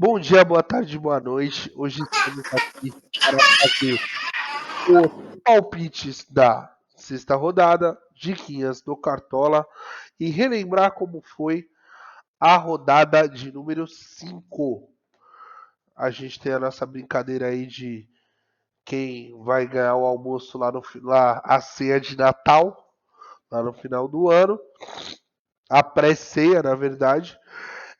Bom dia, boa tarde, boa noite. Hoje estamos aqui para fazer os palpites da sexta rodada, diquinhas do Cartola e relembrar como foi a rodada de número 5. A gente tem a nossa brincadeira aí de quem vai ganhar o almoço lá a ceia de Natal, lá no final do ano, a pré-ceia, na verdade.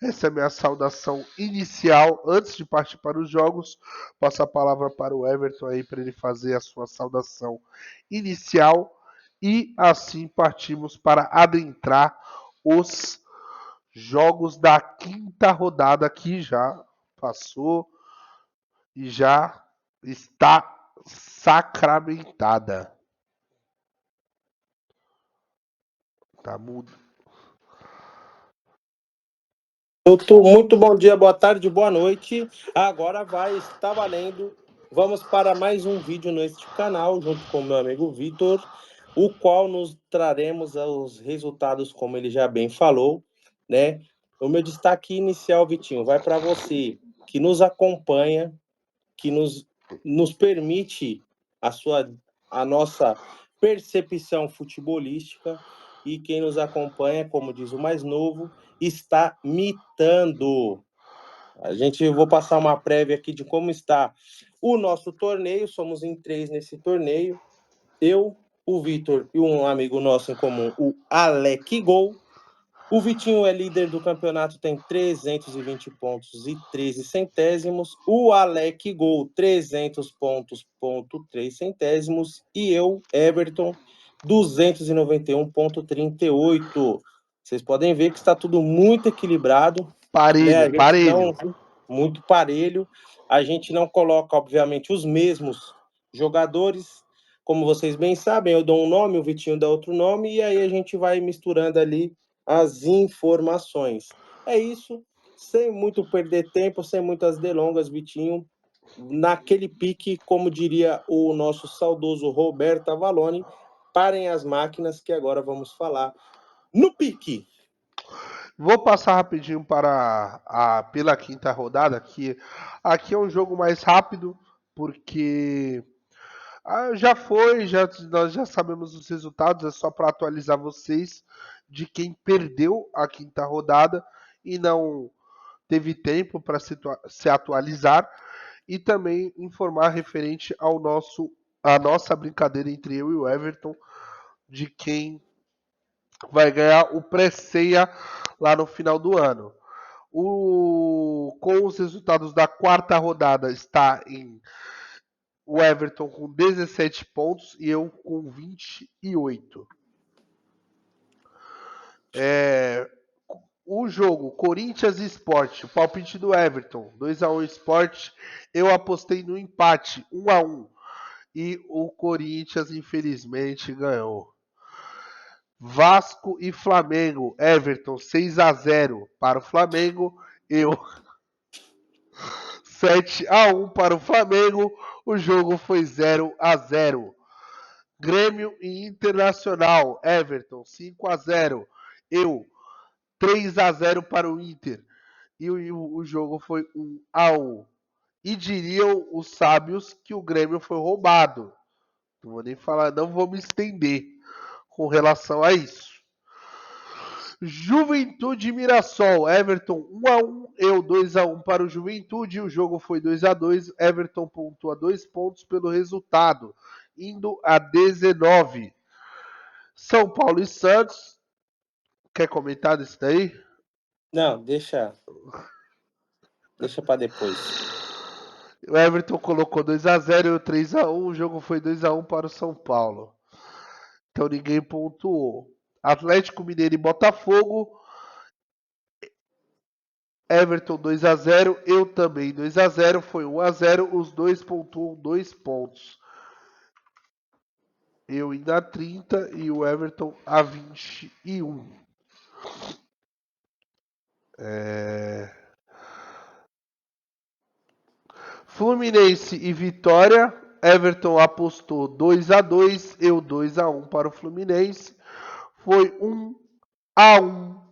Essa é a minha saudação inicial. Antes de partir para os jogos, passo a palavra para o Everton aí para ele fazer a sua saudação inicial. E assim partimos para adentrar os jogos da quinta rodada que já passou e já está sacramentada. Tá mudo. Muito bom dia, boa tarde, boa noite. Agora vai estar valendo. Vamos para mais um vídeo neste canal, junto com o meu amigo Vitor, o qual nos traremos os resultados, como ele já bem falou, né? O meu destaque inicial, Vitinho, vai para você, que nos acompanha, que nos permite a nossa percepção futebolística, e quem nos acompanha, como diz o mais novo, está mitando. Vou passar uma prévia aqui de como está o nosso torneio. Somos em 3 nesse torneio. Eu, o Vitor e um amigo nosso em comum, o Alec Gol. O Vitinho é líder do campeonato, tem 320 pontos e 13 centésimos. O Alec Gol, 300 pontos, ponto 3 centésimos. E eu, Everton, 291,38. Vocês podem ver que está tudo muito equilibrado. Parelho, Né? parelho. Muito parelho. A gente não coloca, obviamente, os mesmos jogadores. Como vocês bem sabem, eu dou um nome, o Vitinho dá outro nome, e aí a gente vai misturando ali as informações. É isso, sem muito perder tempo, sem muitas delongas, Vitinho, naquele pique, como diria o nosso saudoso Roberto Avalone, parem as máquinas que agora vamos falar no pique. Vou passar rapidinho pela quinta rodada, que aqui é um jogo mais rápido, porque nós já sabemos os resultados, é só para atualizar vocês de quem perdeu a quinta rodada e não teve tempo para se atualizar, e também informar referente a nossa brincadeira entre eu e o Everton de quem vai ganhar o pré-ceia lá no final do ano. Com os resultados da quarta rodada está em o Everton com 17 pontos e eu com 28. O jogo Corinthians e Sport, o palpite do Everton, 2-1 Sport, eu apostei no empate, 1-1. E o Corinthians infelizmente ganhou. Vasco e Flamengo, Everton 6-0 para o Flamengo, eu 7-1 para o Flamengo, o jogo foi 0-0. Grêmio e Internacional, Everton 5-0, eu 3-0 para o Inter, e o jogo foi 1-1. E diriam os sábios que o Grêmio foi roubado. Não vou nem falar, não vou me estender com relação a isso. Juventude e Mirassol, Everton 1-1, eu 2-1 para o Juventude, o jogo foi 2-2, Everton pontua 2 pontos pelo resultado, indo a 19. São Paulo e Santos, quer comentar disso daí? Não, deixa para depois. O Everton colocou 2-0 e o 3-1, o jogo foi 2-1 para o São Paulo. Então ninguém pontuou. Atlético Mineiro e Botafogo, Everton 2-0, eu também 2-0, foi 1-0, os dois pontuam 2 pontos. Eu indo a 30 e o Everton a 21. Fluminense e Vitória, Everton apostou 2-2, eu 2-1 para o Fluminense. Foi 1-1.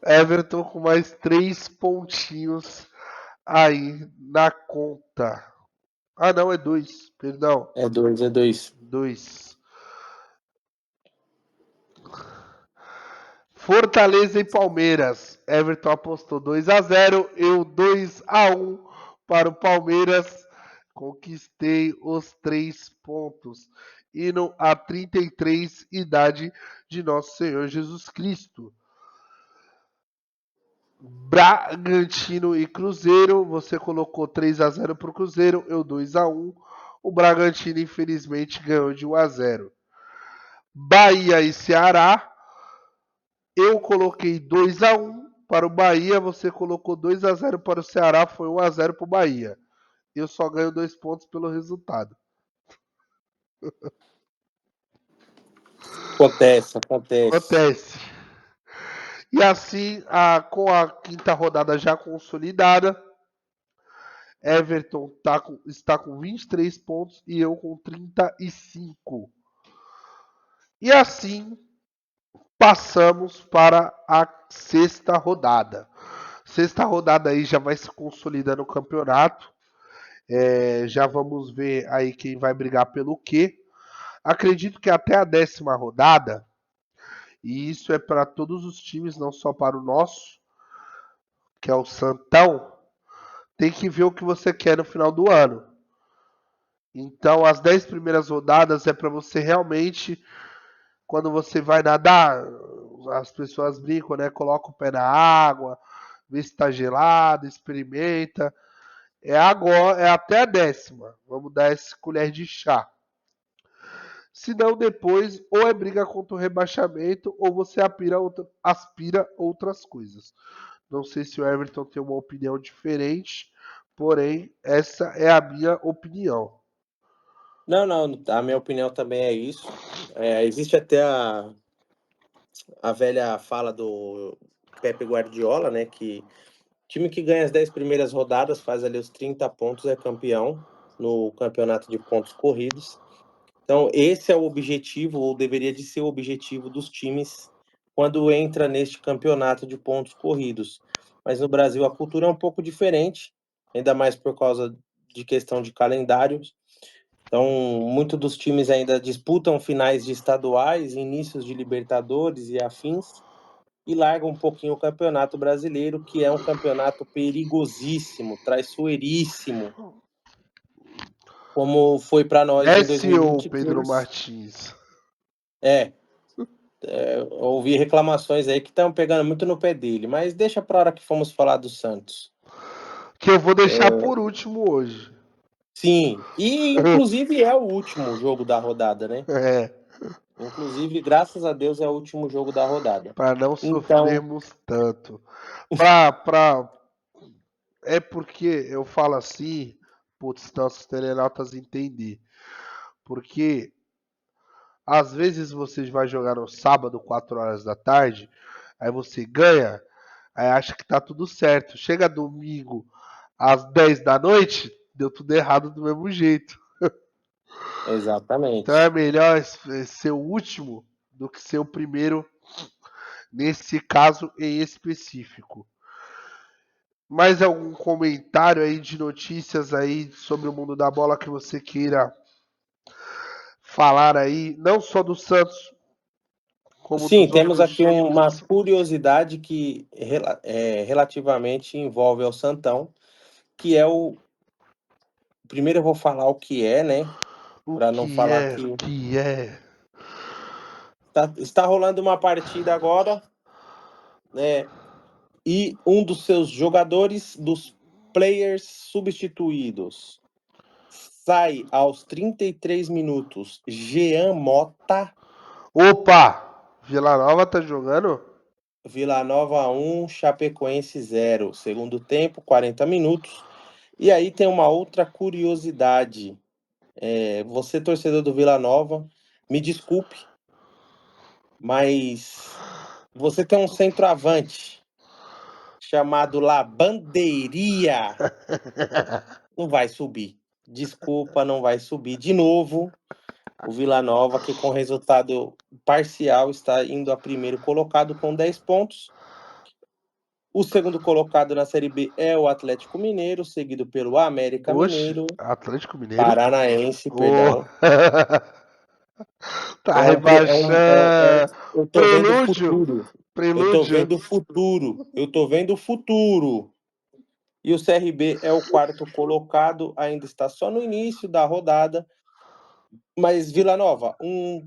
Everton com mais 3 pontinhos aí na conta. Ah, não, é 2. Perdão. É 2. 2. Fortaleza e Palmeiras. Everton apostou 2-0. Eu 2-1 para o Palmeiras. Conquistei os 3 pontos. Indo a 33, idade de Nosso Senhor Jesus Cristo. Bragantino e Cruzeiro. Você colocou 3-0 para o Cruzeiro. Eu 2-1. O Bragantino, infelizmente, ganhou de 1-0. Bahia e Ceará. Eu coloquei 2-1 para o Bahia, você colocou 2-0 para o Ceará, foi 1-0 para o Bahia. Eu só ganho 2 pontos pelo resultado. Acontece. Acontece. E assim, com a quinta rodada já consolidada, Everton está com 23 pontos e eu com 35. E assim, passamos para a sexta rodada. Sexta rodada aí já vai se consolidando o campeonato. Já vamos ver aí quem vai brigar pelo quê. Acredito que até a 10ª rodada, e isso é para todos os times, não só para o nosso, que é o Santão, tem que ver o que você quer no final do ano. Então, as 10 primeiras rodadas é para você realmente, quando você vai nadar, as pessoas brincam, né? Coloca o pé na água, vê se está gelado, experimenta. É agora, é até a 10ª. Vamos dar essa colher de chá. Se não, depois ou é briga contra o rebaixamento ou você aspira outras coisas. Não sei se o Everton tem uma opinião diferente, porém, essa é a minha opinião. Não, a minha opinião também é isso. Existe até a velha fala do Pepe Guardiola, né, que time que ganha as 10 primeiras rodadas, faz ali os 30 pontos, é campeão no campeonato de pontos corridos. Então, esse é o objetivo, ou deveria de ser o objetivo dos times quando entra neste campeonato de pontos corridos. Mas no Brasil a cultura é um pouco diferente, ainda mais por causa de questão de calendários. Então, muitos dos times ainda disputam finais de estaduais, inícios de Libertadores e afins, e largam um pouquinho o Campeonato Brasileiro, que é um campeonato perigosíssimo, traiçoeiríssimo, como foi para nós em SEO Pedro 2023. Martins. Ouvi reclamações aí que estão pegando muito no pé dele, mas deixa para a hora que fomos falar do Santos. Que eu vou deixar por último hoje. Sim, e inclusive é o último jogo da rodada, né? Inclusive, graças a Deus, é o último jogo da rodada. Para não Então, sofrermos tanto. É porque eu falo assim, putz, nossos telenautas entender. Porque às vezes você vai jogar no sábado, 4 horas da tarde, aí você ganha, aí acha que tá tudo certo. Chega domingo às 10 da noite, deu tudo errado do mesmo jeito. Então é exatamente. melhor ser o último do que ser o primeiro nesse caso em específico. Mais algum comentário aí de notícias aí sobre o mundo da bola que você queira falar aí, não só do Santos, como Sim, dos temos outros aqui uma times? curiosidade que relativamente envolve ao Santão, que é o. Primeiro eu vou falar o que é, né? O Para não que falar é, que o que é? está rolando uma partida agora, né? E um dos seus jogadores, dos players substituídos, sai aos 33 minutos. Jean Mota, Opa! Vila Nova tá jogando? Vila Nova 1, Chapecoense 0. Segundo tempo, 40 minutos. E aí tem uma outra curiosidade. Você, torcedor do Vila Nova, me desculpe, mas você tem um centroavante chamado Labandeiria. Não vai subir. Desculpa, não vai subir. De novo, o Vila Nova, que com resultado parcial está indo a primeiro colocado com 10 pontos. O segundo colocado na Série B é o Atlético Mineiro, seguido pelo América Oxe, Mineiro, Atlético Mineiro. Paranaense, Ô, perdão. tá rebaixando. Eu tô vendo o Prelúdio. futuro. Eu tô Prelúdio. vendo o futuro. Eu tô vendo o futuro. E o CRB é o quarto colocado, ainda está só no início da rodada. Mas Vila Nova, um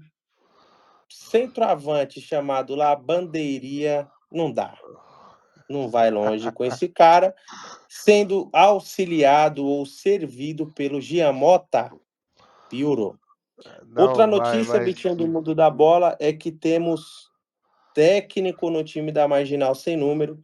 centroavante chamado lá Bandeiria, não dá. Não vai longe com esse cara, sendo auxiliado ou servido pelo Giamota, piorou. Outra Não, notícia, vai Vitinho, do sim. mundo da bola, é que temos técnico no time da Marginal sem número,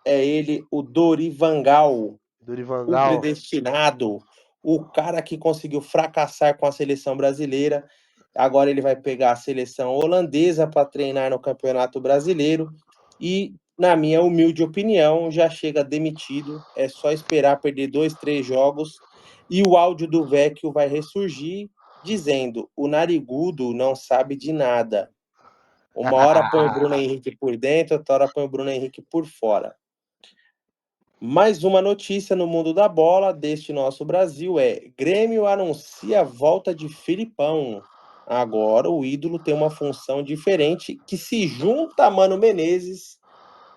é ele, o Dorivangal, o Dorivangal. predestinado, o cara que conseguiu fracassar com a seleção brasileira. Agora ele vai pegar a seleção holandesa para treinar no Campeonato Brasileiro e, na minha humilde opinião, já chega demitido. É só esperar perder 2, 3 jogos e o áudio do Vecchio vai ressurgir dizendo: o narigudo não sabe de nada. Uma hora põe o Bruno Henrique por dentro, outra hora põe o Bruno Henrique por fora. Mais uma notícia no mundo da bola deste nosso Brasil é: Grêmio anuncia a volta de Filipão. Agora o ídolo tem uma função diferente que se junta a Mano Menezes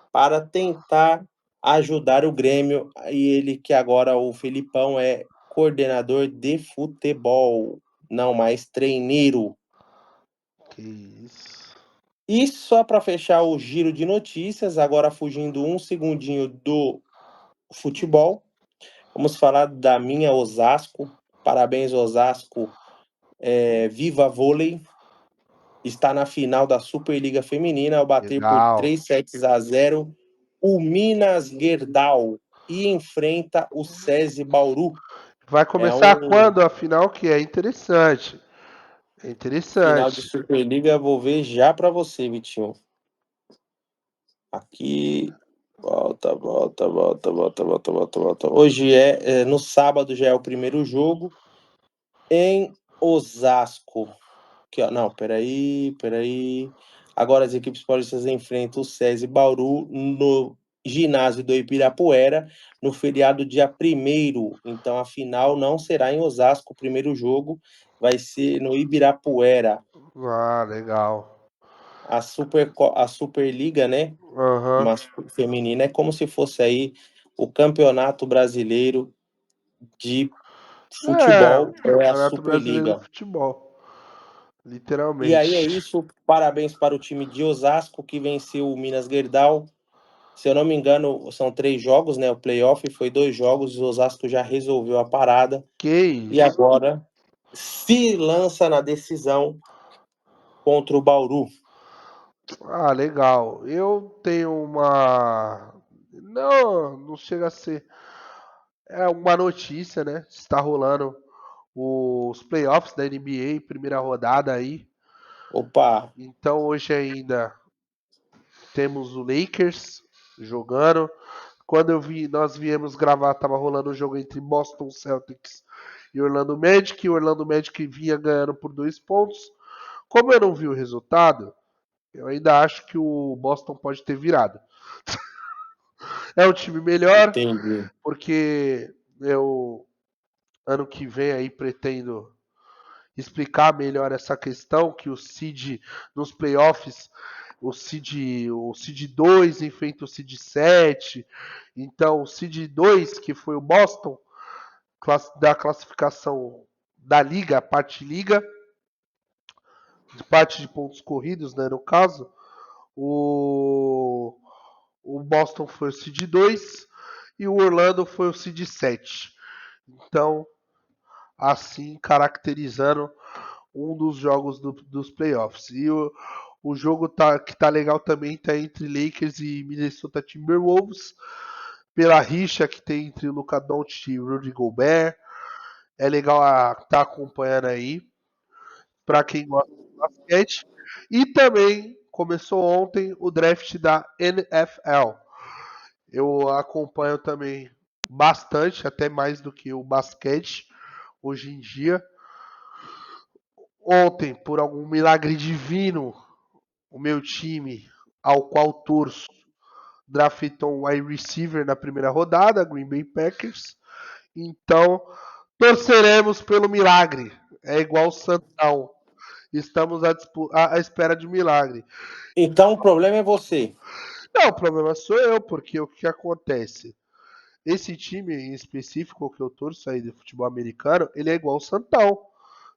para tentar ajudar o Grêmio. E ele que agora o Filipão é coordenador de futebol, não mais treineiro. Que isso. E só para fechar o giro de notícias, agora fugindo um segundinho do futebol, vamos falar da minha Osasco. Parabéns, Osasco. Viva Vôlei. Está na final da Superliga Feminina ao bater por Legal. 3-0 o Minas Gerdau e enfrenta o SESI Bauru. Vai É começar um quando a final, que é interessante. É final de interessante. Superliga, vou ver já para você, Vitinho. Aqui, volta. Hoje no sábado já é o primeiro jogo em Osasco. Aqui, ó, não, peraí. Agora as equipes paulistas enfrentam o SESI Bauru no ginásio do Ibirapuera no feriado dia 1º. Então a final não será em Osasco, o primeiro jogo vai ser no Ibirapuera. Ah, legal. A Superliga, né, Aham. feminina é como se fosse aí o Campeonato Brasileiro de É, futebol, é a Campeonato Brasileiro de Superliga. Futebol. E aí é Literalmente. isso. Parabéns para o time de Osasco que venceu o Minas Gerdau. Se eu não me engano, são 3 jogos, né? O playoff foi 2 jogos, o Osasco já resolveu a parada Que e isso. agora se lança na decisão contra o Bauru. Ah, legal. Eu tenho uma. Não chega a ser. É uma notícia, né? Está rolando os playoffs da NBA, primeira rodada aí. Opa, Então hoje ainda temos o Lakers jogando. Quando nós viemos gravar, tava rolando o jogo entre Boston Celtics e Orlando Magic. E o Orlando Magic vinha ganhando por 2 pontos. Como eu não vi o resultado, eu ainda acho que o Boston pode ter virado. É um time melhor, entendi. porque eu ano que vem aí pretendo explicar melhor essa questão que o seed nos playoffs, o seed 2 enfrenta o seed 7. Então, o seed 2, que foi o Boston, da classificação da liga, parte liga, de parte de pontos corridos, né, no caso, o, o Boston foi o seed 2 e o Orlando foi o seed 7. Então, assim caracterizando um dos jogos dos playoffs. E o jogo que tá legal também tá entre Lakers e Minnesota Timberwolves, pela rixa que tem entre o Luka Doncic e o Rudy Gobert. É legal tá acompanhando aí, para quem gosta de basquete. E também começou ontem o draft da NFL. Eu acompanho também bastante, até mais do que o basquete hoje em dia. Ontem, por algum milagre divino, o meu time, ao qual torço, draftou um wide receiver na primeira rodada, Green Bay Packers. Então, torceremos pelo milagre. É igual o Santão. Estamos à espera de um milagre. Então o problema é você. Não, o problema sou eu, porque o que acontece? Esse time em específico que eu torço aí de futebol americano, ele é igual o Santão.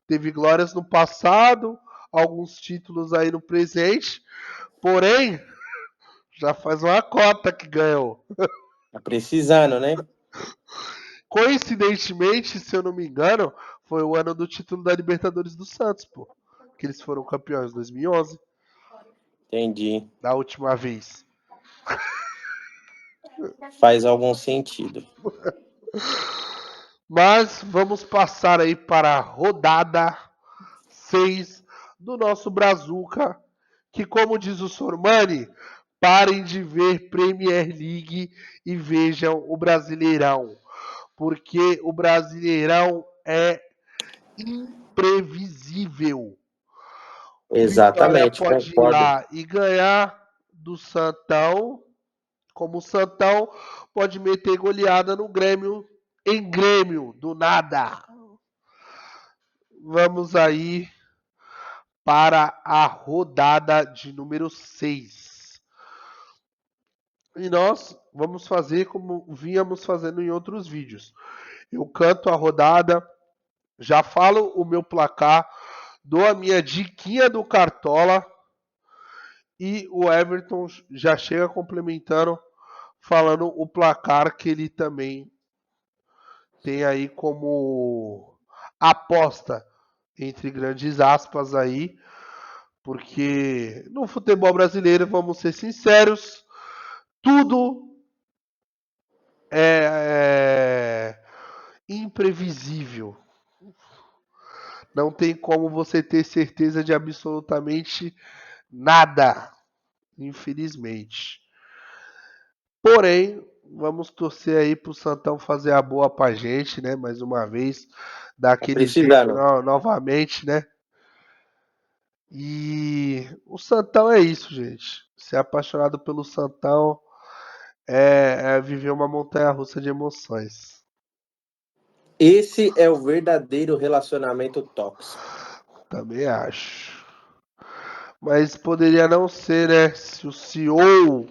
Teve glórias no passado, alguns títulos aí no presente, porém, já faz uma cota que ganhou. Tá precisando, né? Coincidentemente, se eu não me engano, foi o ano do título da Libertadores do Santos, pô. Que eles foram campeões em 2011, Entendi. da última vez. Faz algum sentido. Mas vamos passar aí para a rodada 6 do nosso Brazuca, que como diz o Sormani, parem de ver Premier League e vejam o Brasileirão, porque o Brasileirão é imprevisível. O Vitória Exatamente, pode ir concordo. lá e ganhar do Santão, como o Santão pode meter goleada no Grêmio, em Grêmio, do nada. Vamos aí para a rodada de número 6. E nós vamos fazer como vínhamos fazendo em outros vídeos. Eu canto a rodada, já falo o meu placar, dou a minha diquinha do Cartola e o Everton já chega complementando, falando o placar que ele também tem aí como aposta, entre grandes aspas aí, porque no futebol brasileiro, vamos ser sinceros, tudo é imprevisível. Não tem como você ter certeza de absolutamente nada, infelizmente. Porém, vamos torcer aí pro Santão fazer a boa pra gente, né? Mais uma vez, Tá daquele jeito precisando. novamente, né? E o Santão é isso, gente. Ser apaixonado pelo Santão é viver uma montanha-russa de emoções. Esse é o verdadeiro relacionamento tóxico. Também acho. Mas poderia não ser, né? Se o CEO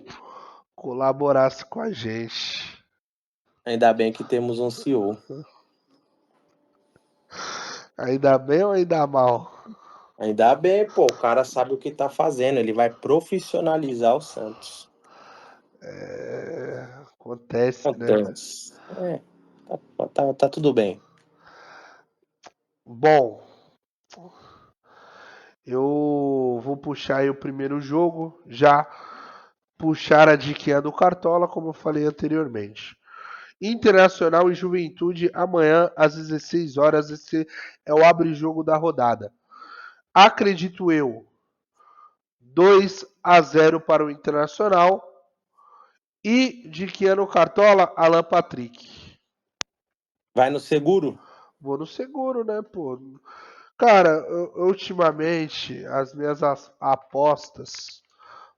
colaborasse com a gente. Ainda bem que temos um CEO. Ainda bem ou ainda mal? Ainda bem, pô, o cara sabe o que tá fazendo, ele vai profissionalizar o Santos. Acontece, né? Acontece. Tá tudo bem. Bom, eu vou puxar aí o primeiro jogo, já puxar a diquinha do Cartola, como eu falei anteriormente. Internacional e Juventude amanhã às 16 horas. Esse é o abre-jogo da rodada. Acredito eu, 2-0 para o Internacional. E diquinha no Cartola, Alan Patrick. Vai no seguro? Vou no seguro, né, pô? Cara, ultimamente as minhas apostas,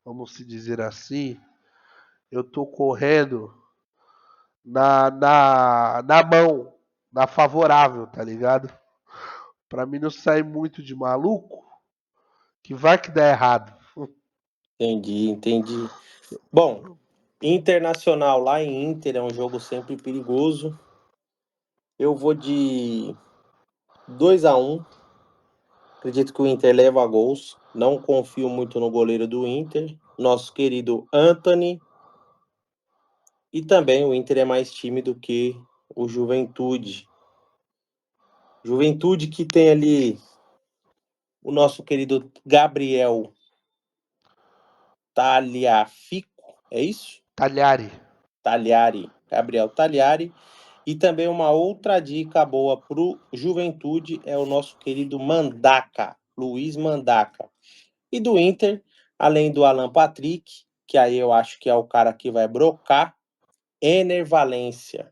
vamos se dizer assim, eu tô correndo na mão, na favorável, tá ligado? Pra mim não sair muito de maluco, que vai que dá errado. Entendi. Bom, Internacional lá em Inter é um jogo sempre perigoso. Eu vou de 2-1. Acredito que o Inter leva gols. Não confio muito no goleiro do Inter, nosso querido Antony. E também o Inter é mais time do que o Juventude. Juventude que tem ali o nosso querido Gabriel Tagliafico, é isso? Talhari. Tagliari, Gabriel Tagliari. E também uma outra dica boa pro Juventude é o nosso querido Mandaca, Luiz Mandaca. E do Inter, além do Alan Patrick, que aí eu acho que é o cara que vai brocar, Ener Valência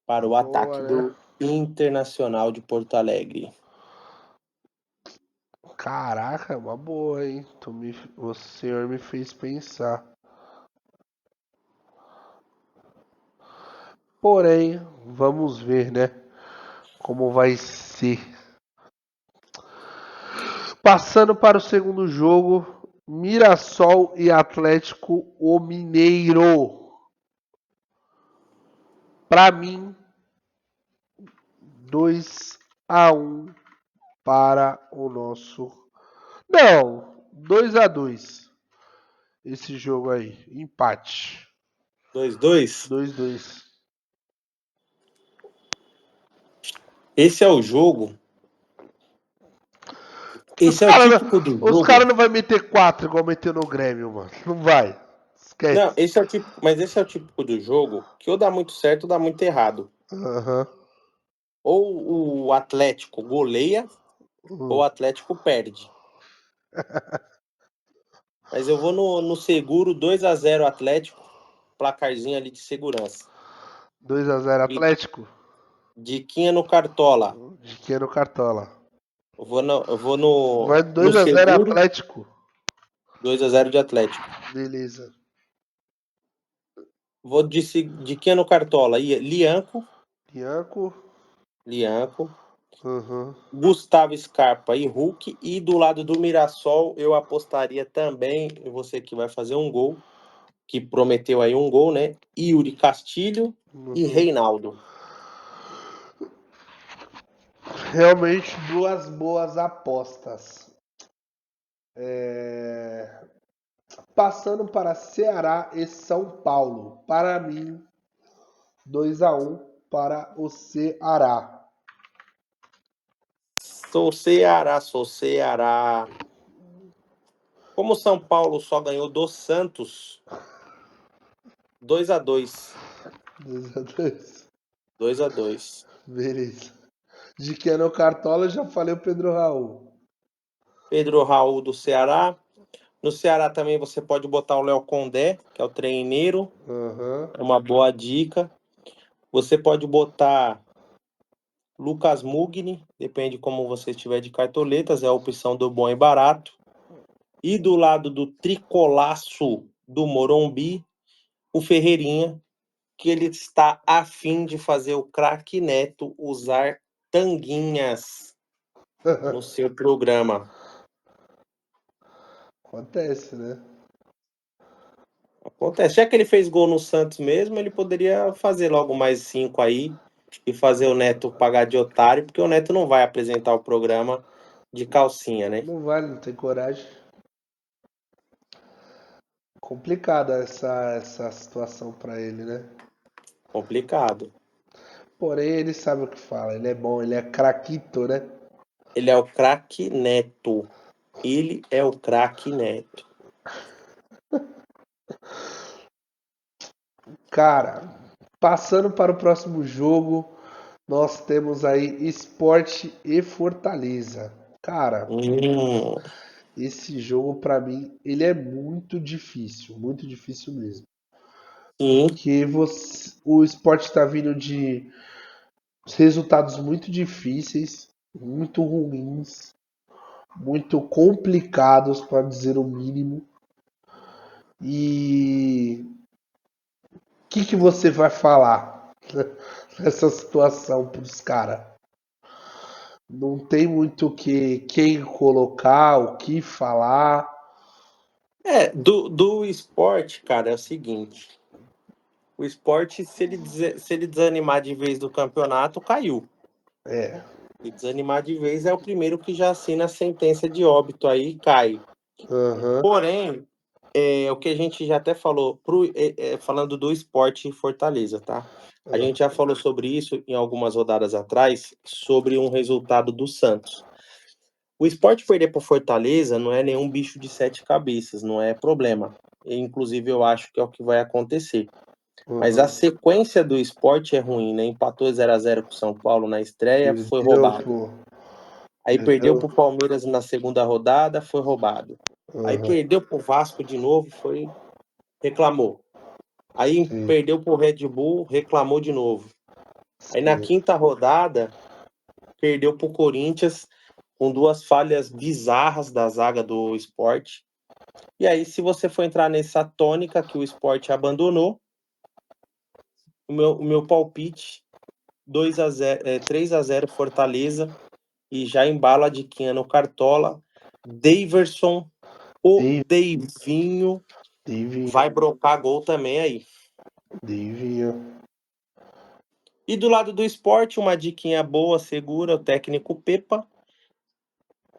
para o Boa, ataque né? do Internacional de Porto Alegre. Caraca, uma boa, hein? O senhor me fez pensar. Porém, vamos ver, né? Como vai ser. Passando para o segundo jogo, Mirassol e Atlético o Mineiro. Para mim, 2-1 para o nosso. Não, 2-2. Esse jogo aí, empate. 2-2. 2-2. Esse é o jogo. Os Esse é o caras típico do não, jogo. não vai meter 4 igual meteu no Grêmio, mano. Não vai. Não, Esquece. esse é o típico, mas esse é o típico do jogo que ou dá muito certo ou dá muito errado. Aham. Ou o Atlético goleia ou o Atlético perde. Mas eu vou no seguro 2-0 Atlético, placarzinho ali de segurança. 2-0 E Atlético. diquinha no Cartola. De que é no Cartola. Eu vou Vai no 2-0 seguro Atlético. 2-0 de Atlético. Beleza. Vou diquinha no Cartola. Lianco. Bianco. Uhum. Gustavo Scarpa e Hulk. E do lado do Mirassol, eu apostaria também, você que vai fazer um gol, que prometeu aí um gol, né? Yuri Castilho e Uhum. Reinaldo. Realmente duas boas apostas. Passando para Ceará e São Paulo. Para mim, 2-1 para o Ceará. Sou Ceará. Como o São Paulo só ganhou do Santos, 2-2. 2-2. 2-2. Beleza. De que é no Cartola, já falei o Pedro Raul. Pedro Raul do Ceará. No Ceará também você pode botar o Léo Condé, que é o treineiro. Uhum. É uma boa dica. Você pode botar Lucas Mugni, depende como você estiver de cartoletas, é a opção do bom e barato. E do lado do tricolaço do Morumbi, o Ferreirinha, que ele está a fim de fazer o craque Neto usar tanguinhas no seu programa. Acontece, né? Acontece. Já que ele fez gol no Santos mesmo, ele poderia fazer logo mais 5 aí e fazer o Neto pagar de otário, porque o Neto não vai apresentar o programa de calcinha, né? Não vale, não tem coragem. Complicada essa situação para ele, né? Complicado. Porém, ele sabe o que fala. Ele é bom, ele é craquito, né? Ele é o craque Neto. Ele é o craque Neto. Cara, passando para o próximo jogo, nós temos aí Sport e Fortaleza. Cara, Hum, esse jogo para mim, ele é muito difícil mesmo. sim, Que o Sport está vindo de resultados muito difíceis, muito ruins, muito complicados, para dizer o mínimo. E o que você vai falar nessa situação para os caras? Não tem muito quem colocar, o que falar. do esporte, cara, é o seguinte. O esporte, se ele desanimar de vez do campeonato, caiu. É. Se desanimar de vez, é o primeiro que já assina a sentença de óbito aí, cai. Aham. Porém, o que a gente já até falou, falando do esporte em Fortaleza, tá? A gente já falou sobre isso em algumas rodadas atrás, sobre um resultado do Santos. O esporte perder para Fortaleza não é nenhum bicho de sete cabeças, não é problema. Inclusive, eu acho que é o que vai acontecer. Mas a Uhum. sequência do esporte é ruim, né? Empatou 0-0 com o São Paulo na estreia, foi Perdeu, roubado. pô. Aí perdeu Perdeu. para o Palmeiras na segunda rodada, foi roubado. Aí Uhum. perdeu para o Vasco de novo, reclamou. Aí Sim, perdeu para o Red Bull, reclamou de novo. Aí na sim. quinta rodada, perdeu para o Corinthians, com duas falhas bizarras da zaga do Sport. E aí, se você for entrar nessa tônica que o Sport abandonou, o meu palpite, 3-0 Fortaleza, e já embala a diquinha no Cartola. Daverson, o Deivinho, vai brocar gol também aí. Divinho. E do lado do esporte, uma diquinha boa, segura, o técnico Pepa.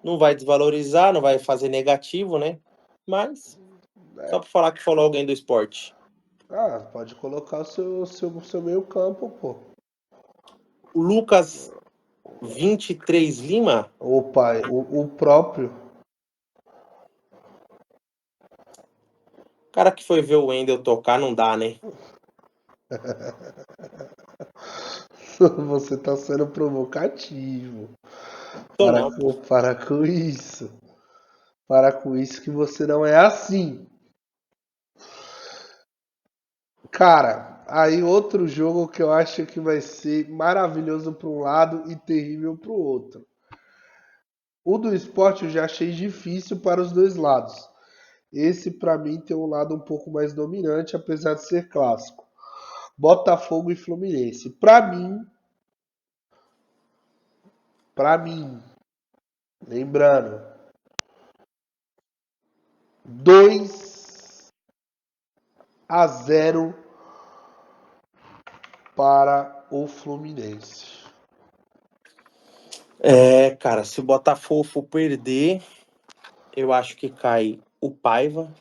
Não vai desvalorizar, não vai fazer negativo, né? Mas, só pra falar que falou alguém do esporte. Ah, pode colocar o seu meio campo, pô. O Lucas 23 Lima, Opa, o próprio. cara que foi ver o Wendel tocar, não dá, né? Você tá sendo provocativo. Tô não, pô. Para com isso. Para com isso que você não é assim. Cara, aí outro jogo que eu acho que vai ser maravilhoso para um lado e terrível para o outro. O do esporte eu já achei difícil para os dois lados. Esse para mim tem um lado um pouco mais dominante, apesar de ser clássico. Botafogo e Fluminense. Para mim, lembrando, 2-0 para o Fluminense. É, cara, se o Botafogo for perder, eu acho que cai o Paiva.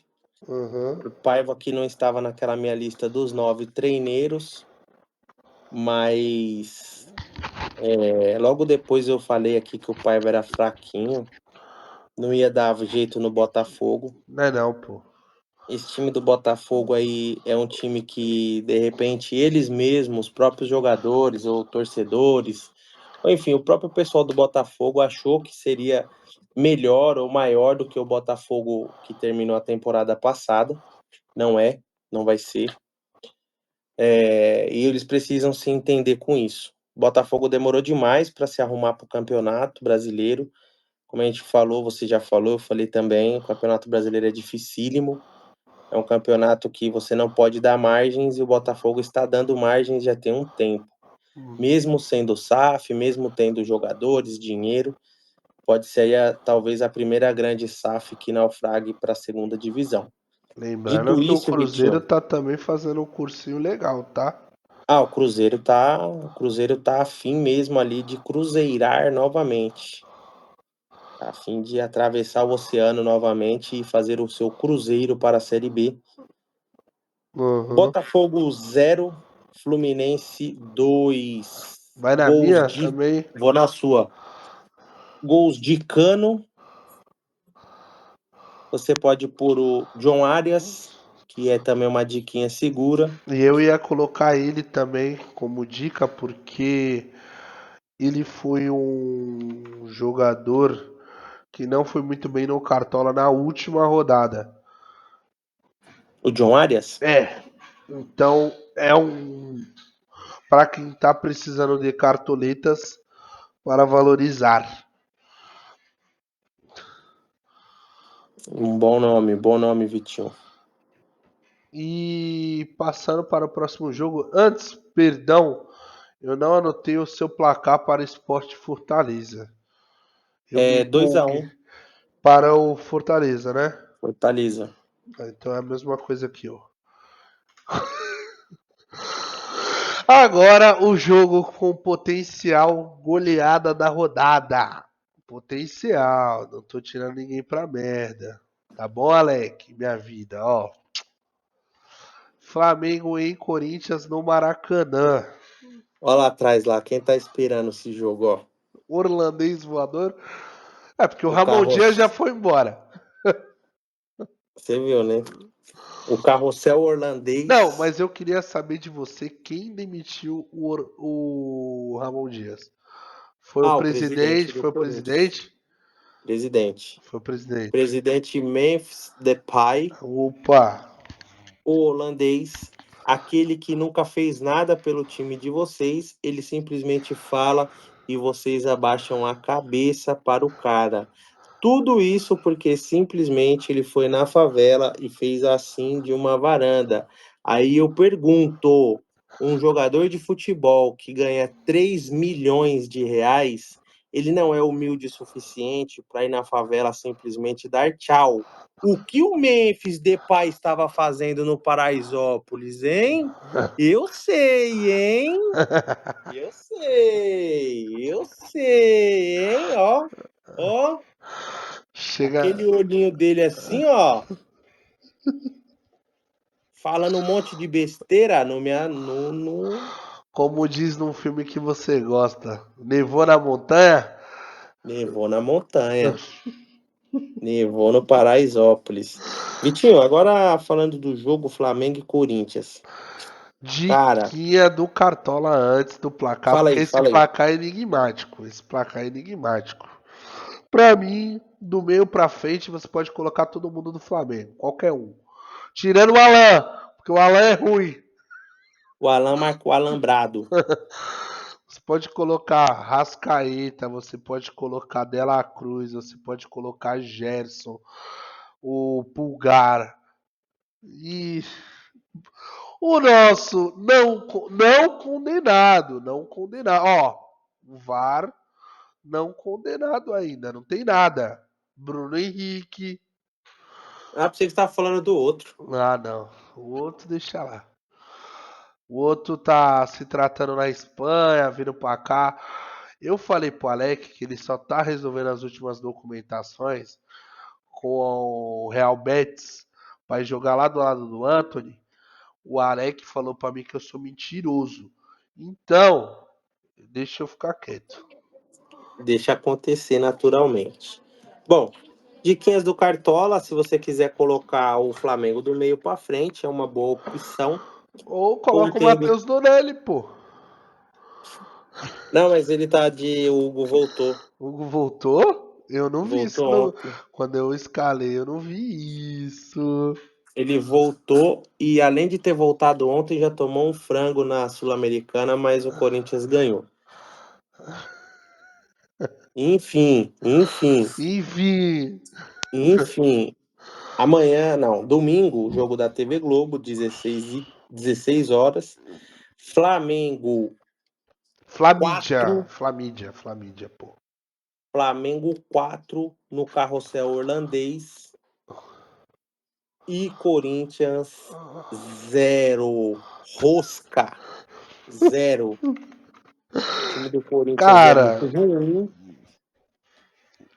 Uhum. O Paiva que não estava naquela minha lista dos 9 treineiros, mas logo depois eu falei aqui que o Paiva era fraquinho, não ia dar jeito no Botafogo. Não é não, pô. Esse time do Botafogo aí é um time que, de repente, eles mesmos, os próprios jogadores ou torcedores, ou enfim, o próprio pessoal do Botafogo achou que seria melhor ou maior do que o Botafogo que terminou a temporada passada. Não é, não vai ser. E eles precisam se entender com isso. O Botafogo demorou demais para se arrumar para o Campeonato Brasileiro. Como a gente falou, você já falou, eu falei também, o Campeonato Brasileiro é dificílimo. É um campeonato que você não pode dar margens e o Botafogo está dando margens já tem um tempo. Mesmo sendo SAF, mesmo tendo jogadores, dinheiro, pode ser talvez a primeira grande SAF que naufrague para a segunda divisão. Lembrando Dito que o isso, Cruzeiro Vitinho, tá também fazendo um cursinho legal, tá? o Cruzeiro tá afim mesmo ali de cruzeirar novamente. A fim de atravessar o oceano novamente e fazer o seu cruzeiro para a Série B. Uhum. Botafogo 0, Fluminense 2. Vai na Gols minha de. também. Vou na sua. Gols de Cano. Você pode pôr o John Arias, que é também uma diquinha segura. E eu ia colocar ele também como dica, porque ele foi um jogador que não foi muito bem no Cartola na última rodada. O John Arias? Então é um para quem tá precisando de cartoletas para valorizar. Um bom nome, Vitinho. E passando para o próximo jogo, antes, perdão, eu não anotei o seu placar para Sport Fortaleza. Eu me 2-1, empolguei para o Fortaleza, né? Fortaleza. Então é a mesma coisa aqui, ó. Agora o jogo com potencial goleada da rodada. Potencial, não tô tirando ninguém pra merda. Tá bom, Alec? Minha vida, ó. Flamengo em Corinthians no Maracanã. Olha lá atrás lá, quem tá esperando esse jogo, ó. Orlandês voador. É porque o O Ramon Dias já carrossel. foi embora. Você viu, né? O carrossel Não, holandês. mas eu queria saber de você quem demitiu o Ramon Dias. Foi o O presidente presidente? do Foi o Corinthians. presidente? Presidente. Foi o presidente. Presidente Memphis Depay, Opa! o holandês, aquele que nunca fez nada pelo time de vocês, ele simplesmente fala e vocês abaixam a cabeça para o cara. Tudo isso porque simplesmente ele foi na favela e fez assim de uma varanda. Aí eu pergunto, um jogador de futebol que ganha 3 milhões de reais, ele não é humilde o suficiente para ir na favela simplesmente dar tchau. O que o Memphis Depay estava fazendo no Paraisópolis, hein? Eu sei, hein? Eu sei, hein? Ó, ó, Chega, aquele olhinho dele assim, ó, falando um monte de besteira no como diz num filme que você gosta, nevou na montanha? nevou na montanha. Nevou no Paraisópolis. Vitinho, agora falando do jogo Flamengo e Corinthians. Cara, Diquinha do Cartola antes do placar, fala porque aí, esse fala aí. placar é enigmático. Esse placar é enigmático. Pra mim, do meio pra frente, você pode colocar todo mundo do Flamengo, qualquer um. Tirando o Alan, porque o Alan é ruim. O Alan marcou alambrado. Você pode colocar Rascaeta, você pode colocar Dela Cruz, você pode colocar Gerson, o Pulgar. E o nosso não condenado, não condenado. Ó, o VAR não condenado ainda, não tem nada. Bruno Henrique. Ah, pensei que você tava falando do outro. Ah, não. O outro deixa lá. O outro tá se tratando na Espanha, vindo pra cá. Eu falei pro Alec que ele só tá resolvendo as últimas documentações com o Real Betis para jogar lá do lado do Anthony. O Alec falou pra mim que eu sou mentiroso. Então, deixa eu ficar quieto. Deixa acontecer naturalmente. Bom, diquinhas do Cartola, se você quiser colocar o Flamengo do meio para frente, é uma boa opção. Ou coloca o Contendo. Matheus Donelli, pô. Não, mas ele tá de. O Hugo voltou. O Hugo voltou? Eu não vi isso Voltou quando, ontem. quando eu escalei, eu não vi isso. Ele voltou e, além de ter voltado ontem, já tomou um frango na Sul-Americana, mas o Corinthians ganhou. Enfim. Enfim, Amanhã, não, domingo, o jogo da TV Globo, 16 horas. Flamengo Flamídia, 4, Flamídia, pô. Flamengo 4 no Carrossel Holandês e Corinthians 0. Rosca 0. O time do Corinthians é muito Cara, ruim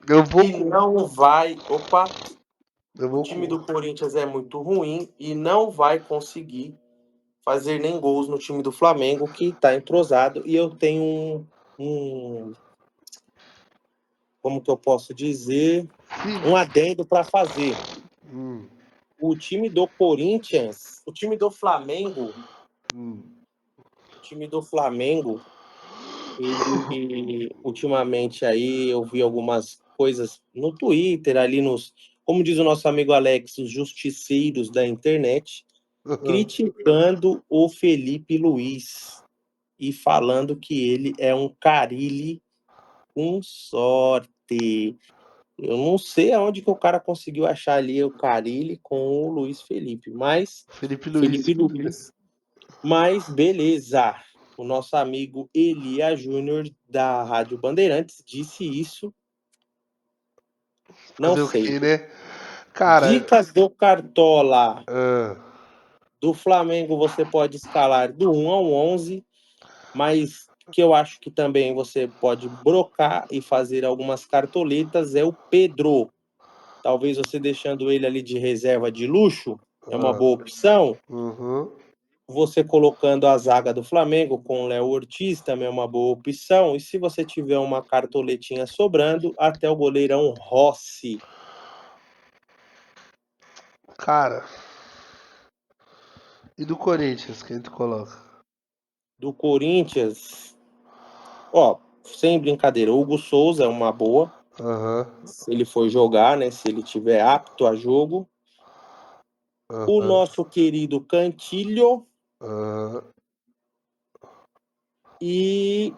eu vou e com. não vai. Opa! Eu O vou time com. do Corinthians é muito ruim e não vai conseguir fazer nem gols no time do Flamengo, que está entrosado. E eu tenho como que eu posso dizer, Sim. um adendo para fazer. Hum, O time do Corinthians, o time do Flamengo, hum. o time do Flamengo, ele ultimamente aí eu vi algumas coisas no Twitter, ali nos, como diz o nosso amigo Alex, os justiceiros da internet, criticando o Felipe Luiz e falando que ele é um Carille com sorte. Eu não sei aonde que o cara conseguiu achar ali o Carille com o Luiz Felipe, mas Felipe Luiz. Felipe Luiz, mas beleza. O nosso amigo Elia Júnior da Rádio Bandeirantes disse isso. Não Fazer o sei. quê, né? Cara, Dicas do Cartola. ah, Do Flamengo você pode escalar do 1 ao 11, mas que eu acho que também você pode brocar e fazer algumas cartoletas é o Pedro. Talvez você deixando ele ali de reserva de luxo, é uma boa opção. uhum. Você colocando a zaga do Flamengo com o Léo Ortiz também é uma boa opção. E se você tiver uma cartoletinha sobrando, até o goleirão Rossi. Cara, e do Corinthians, quem tu coloca? Do Corinthians, ó, sem brincadeira, o Hugo Souza é uma boa. Aham, Se ele for jogar, né? Se ele tiver apto a jogo. O aham, nosso querido Cantilho aham. e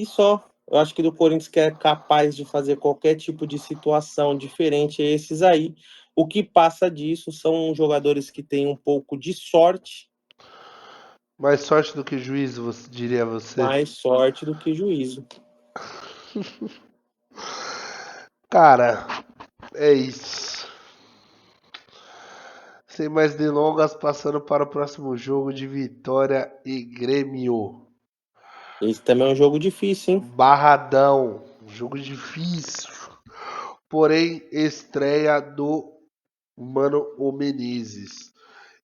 só. Eu acho que do Corinthians que é capaz de fazer qualquer tipo de situação diferente a esses aí. O que passa disso são jogadores que têm um pouco de sorte Mais sorte do que juízo, você diria você? Mais sorte do que juízo. Cara, é isso. Sem mais delongas, passando para o próximo jogo de Vitória e Grêmio. Esse também é um jogo difícil, hein? Barradão, jogo difícil. Porém, estreia do Mano o Menezes.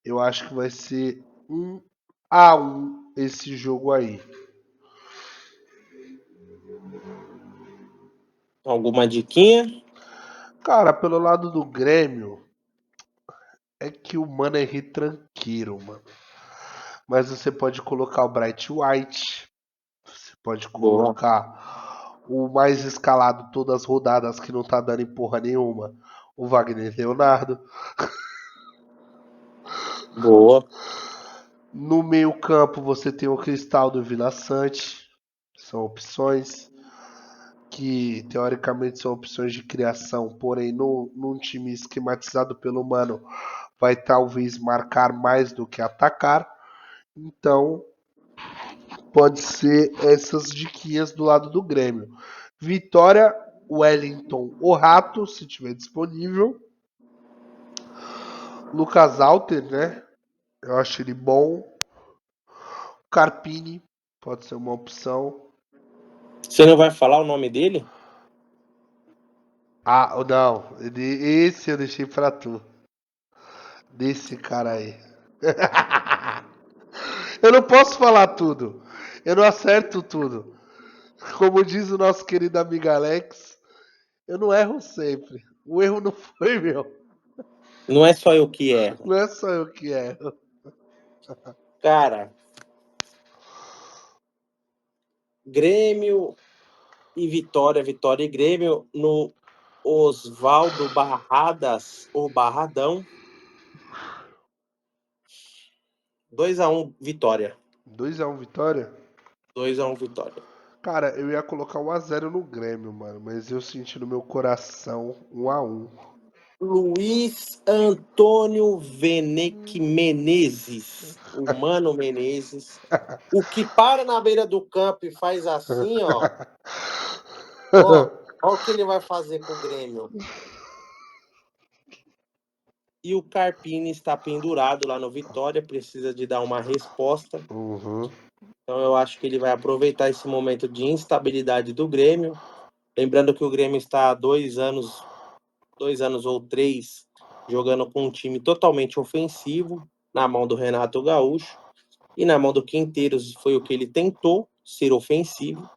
Eu acho que vai ser 1-1 esse jogo aí. Alguma diquinha? Cara, pelo lado do Grêmio, é que o Mano é retranqueiro, mano. Mas você pode colocar o Bright White, você pode Boa, colocar o mais escalado todas as rodadas que não tá dando em porra nenhuma, o Wagner Leonardo. boa. No meio-campo você tem o Cristaldo e o Vila Sante. São opções que teoricamente são opções de criação, porém num time esquematizado pelo Mano vai talvez marcar mais do que atacar. Então pode ser essas diquinhas do lado do Grêmio. Vitória, Wellington, o Rato, se tiver disponível. Lucas Alter, né? Eu acho ele bom. Carpini pode ser uma opção. Você não vai falar o nome dele? Ah, não. Esse eu deixei pra tu. Desse cara aí. Eu não posso falar tudo. Eu não acerto tudo. Como diz o nosso querido amigo Alex, eu não erro sempre. O erro não foi meu. Não é só eu que erro. Não é só eu que erro. Cara, Grêmio e Vitória, Vitória e Grêmio no Oswaldo Barradas, ou Barradão. 2-1 Vitória. 2-1 Vitória? 2-1 Vitória. Cara, eu ia colocar 1-0 no Grêmio, mano. Mas eu senti no meu coração 1-1. Luiz Antônio Venec Menezes, o Mano Menezes, o que para na beira do campo e faz assim, ó o que ele vai fazer com o Grêmio. E o Carpini está pendurado lá no Vitória, precisa de dar uma resposta. Uhum. Então eu acho que ele vai aproveitar esse momento de instabilidade do Grêmio. Lembrando que o Grêmio está há 2 anos ou 3, jogando com um time totalmente ofensivo, na mão do Renato Gaúcho. E na mão do Quinteiros foi o que ele tentou, ser ofensivo.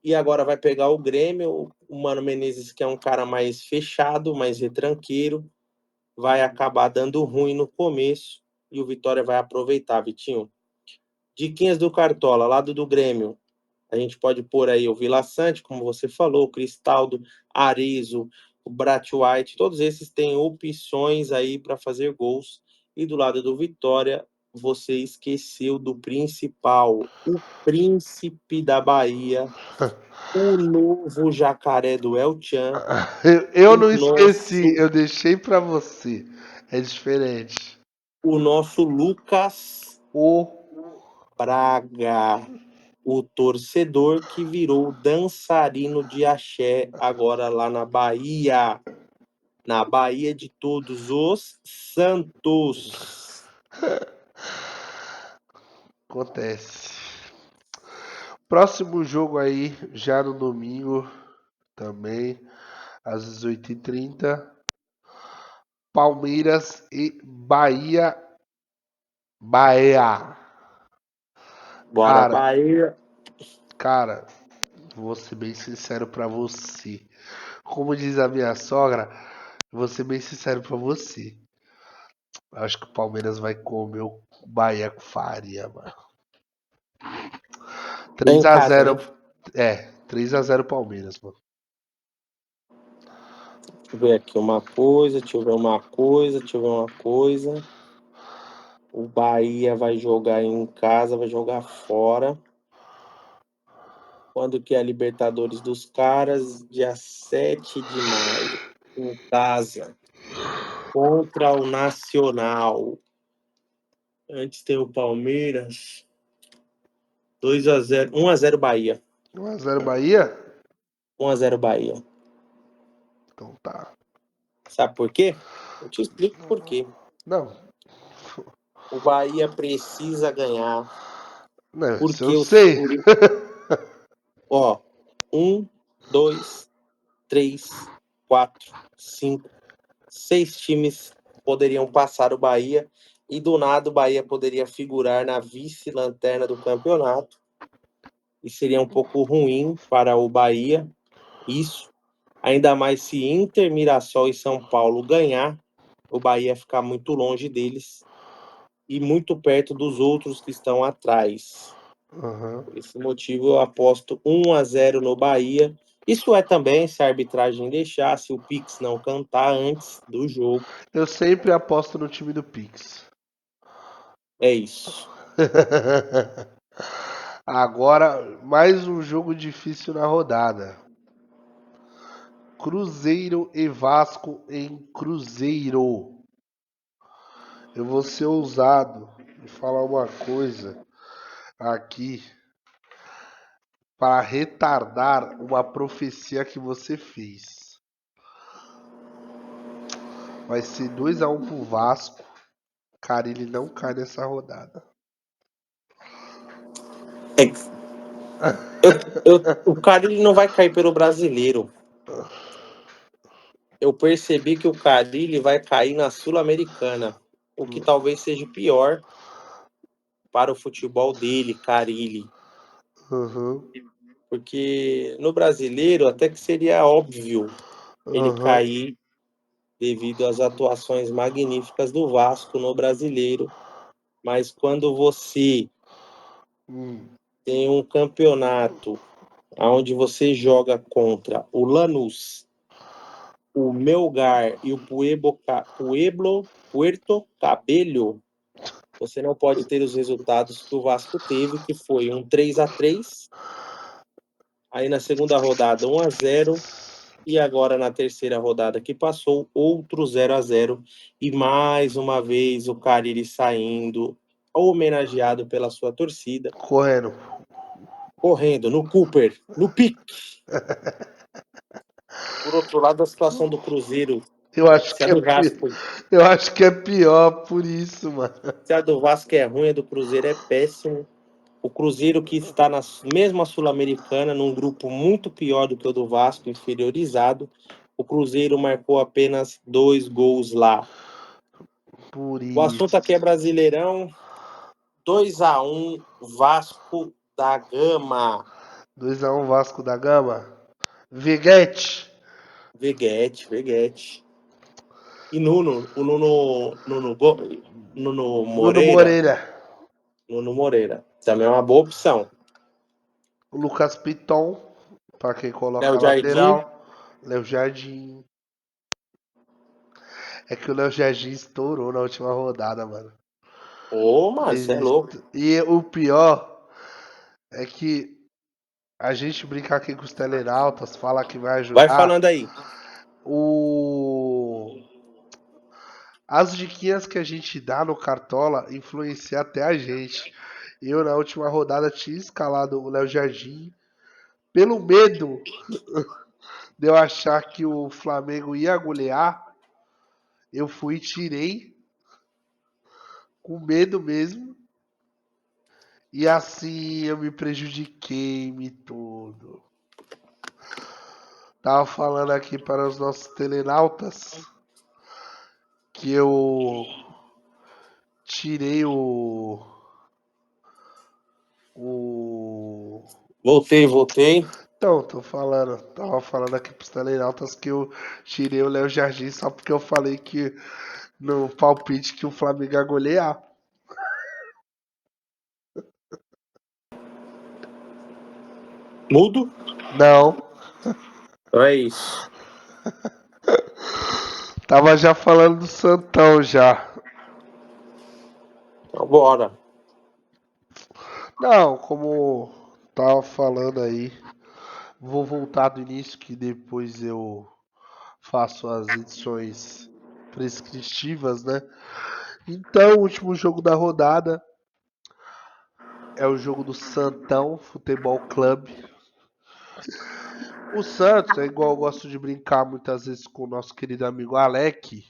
E agora vai pegar o Grêmio, o Mano Menezes, que é um cara mais fechado, mais retranqueiro, vai acabar dando ruim no começo e o Vitória vai aproveitar, Vitinho. Diquinhas do Cartola, lado do Grêmio. A gente pode pôr aí o Vila Sante, como você falou, o Cristaldo, Arizo, o Brat White, todos esses têm opções aí para fazer gols. E do lado do Vitória, você esqueceu do principal, o príncipe da Bahia, o novo jacaré do El Chan, Eu o não esqueci, nosso, eu deixei pra você. É diferente. o nosso Lucas O Braga, o torcedor que virou dançarino de axé agora lá na Bahia de Todos os Santos. acontece. Próximo jogo aí, já no domingo, também, às 18h30. Palmeiras e Bahia. Bahia. Bora, Cara, Bahia. cara, vou ser bem sincero pra você. Como diz a minha sogra, vou ser bem sincero pra você. Acho que o Palmeiras vai comer o Bahia com farinha, mano. É Três em a casa, né? zero, 3-0 Palmeiras, mano. Deixa eu ver aqui uma coisa, deixa eu ver uma coisa, deixa eu ver uma coisa. O Bahia vai jogar em casa, vai jogar fora. Quando que é a Libertadores dos caras? Dia 7 de maio. Em casa. Contra o Nacional. Antes tem o Palmeiras. 2-0. 1-0 Bahia. 1x0 Bahia? 1-0 Bahia. Então tá. Sabe por quê? Eu te explico por quê. Não, O Bahia precisa ganhar. não, isso eu Porque sei. Ó, 1, 2, 3, 4, 5, 6 times poderiam passar o Bahia e do nada o Bahia poderia figurar na vice-lanterna do campeonato e seria um pouco ruim para o Bahia isso, ainda mais se Inter, Mirassol e São Paulo ganhar, o Bahia ficar muito longe deles e muito perto dos outros que estão atrás. Uhum. Por esse motivo eu aposto 1-0 no Bahia. Isso é também se a arbitragem deixar, se o Pix não cantar antes do jogo. Eu sempre aposto no time do Pix. É isso. Agora, mais um jogo difícil na rodada. Cruzeiro e Vasco em Cruzeiro. Eu vou ser ousado e falar uma coisa aqui para retardar uma profecia que você fez. Vai ser 2x1 pro Vasco. Cara, ele não cai nessa rodada. É, o Carille não vai cair pelo brasileiro. Eu percebi que o Carille vai cair na Sul-Americana, o que talvez seja pior para o futebol dele, Carille. Uhum, Porque no brasileiro até que seria óbvio ele uhum. cair devido às atuações magníficas do Vasco no brasileiro. Mas quando você tem um campeonato onde você joga contra o Lanús, o Melgar e o Puerto Cabello, você não pode ter os resultados que o Vasco teve, que foi um 3-3, aí na segunda rodada 1-0, e agora na terceira rodada que passou, outro 0-0, e mais uma vez o Cariri saindo, homenageado pela sua torcida, Correndo. correndo no Cooper, no pique. Por outro lado, a situação do Cruzeiro, Eu acho se a que é do pior. Vasco, Eu acho que é pior por isso, mano. se a do Vasco é ruim, a do Cruzeiro é péssimo. O Cruzeiro que está na mesma Sul-Americana, num grupo muito pior do que o do Vasco, inferiorizado. O Cruzeiro marcou apenas 2 gols lá. Por O assunto aqui é isso. Brasileirão. 2-1 Vasco da Gama. 2x1 Vasco da Gama. Veguete. Veguete. E Nuno Nuno Moreira. Moreira. Nuno Moreira. Também é uma boa opção. O Lucas Piton. Pra quem coloca Léo a Jardim. lateral. Léo Jardim. É que o Léo Jardim estourou na última rodada, mano. Ô, mano, você é louco. E o pior é que a gente brinca aqui com os telenautas, fala que vai Vai ajudar. falando aí. As diquinhas que a gente dá no Cartola influenciam até a gente. Eu, na última rodada, tinha escalado o Léo Jardim. Pelo medo de eu achar que o Flamengo ia golear, eu fui e tirei. Com medo mesmo. E assim eu me prejudiquei-me todo. Tava falando aqui para os nossos telenautas que eu tirei o. Voltei. Então, tava falando aqui pros telenautas que eu tirei o Léo Jardim só porque eu falei que no palpite que o Flamengo ia golear. Mudo? Não, Então é isso. tava já falando do Santão já. Então bora. Não, como tava falando aí, vou voltar do início que depois eu faço as edições prescritivas, né? Então, o último jogo da rodada é o jogo do Santão Futebol Clube. O Santos, é igual eu gosto de brincar muitas vezes com o nosso querido amigo Alec.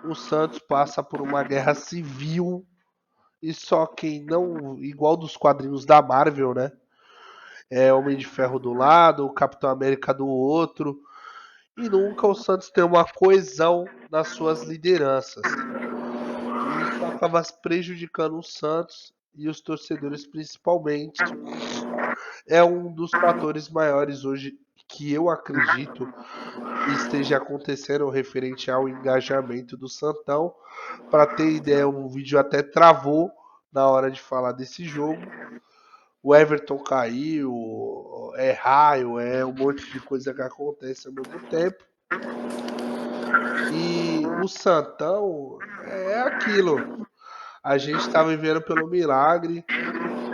O Santos passa por uma guerra civil e só quem não, igual dos quadrinhos da Marvel, né? É Homem de Ferro do lado, o Capitão América do outro. E nunca o Santos tem uma coesão nas suas lideranças. E isso acaba prejudicando o Santos e os torcedores principalmente. É um dos fatores maiores hoje que eu acredito que esteja acontecendo referente ao engajamento do Santão. Para ter ideia, um vídeo até travou na hora de falar desse jogo. O Everton caiu, é raio, é um monte de coisa que acontece ao mesmo tempo. E o Santão é aquilo. A gente tá vivendo pelo milagre.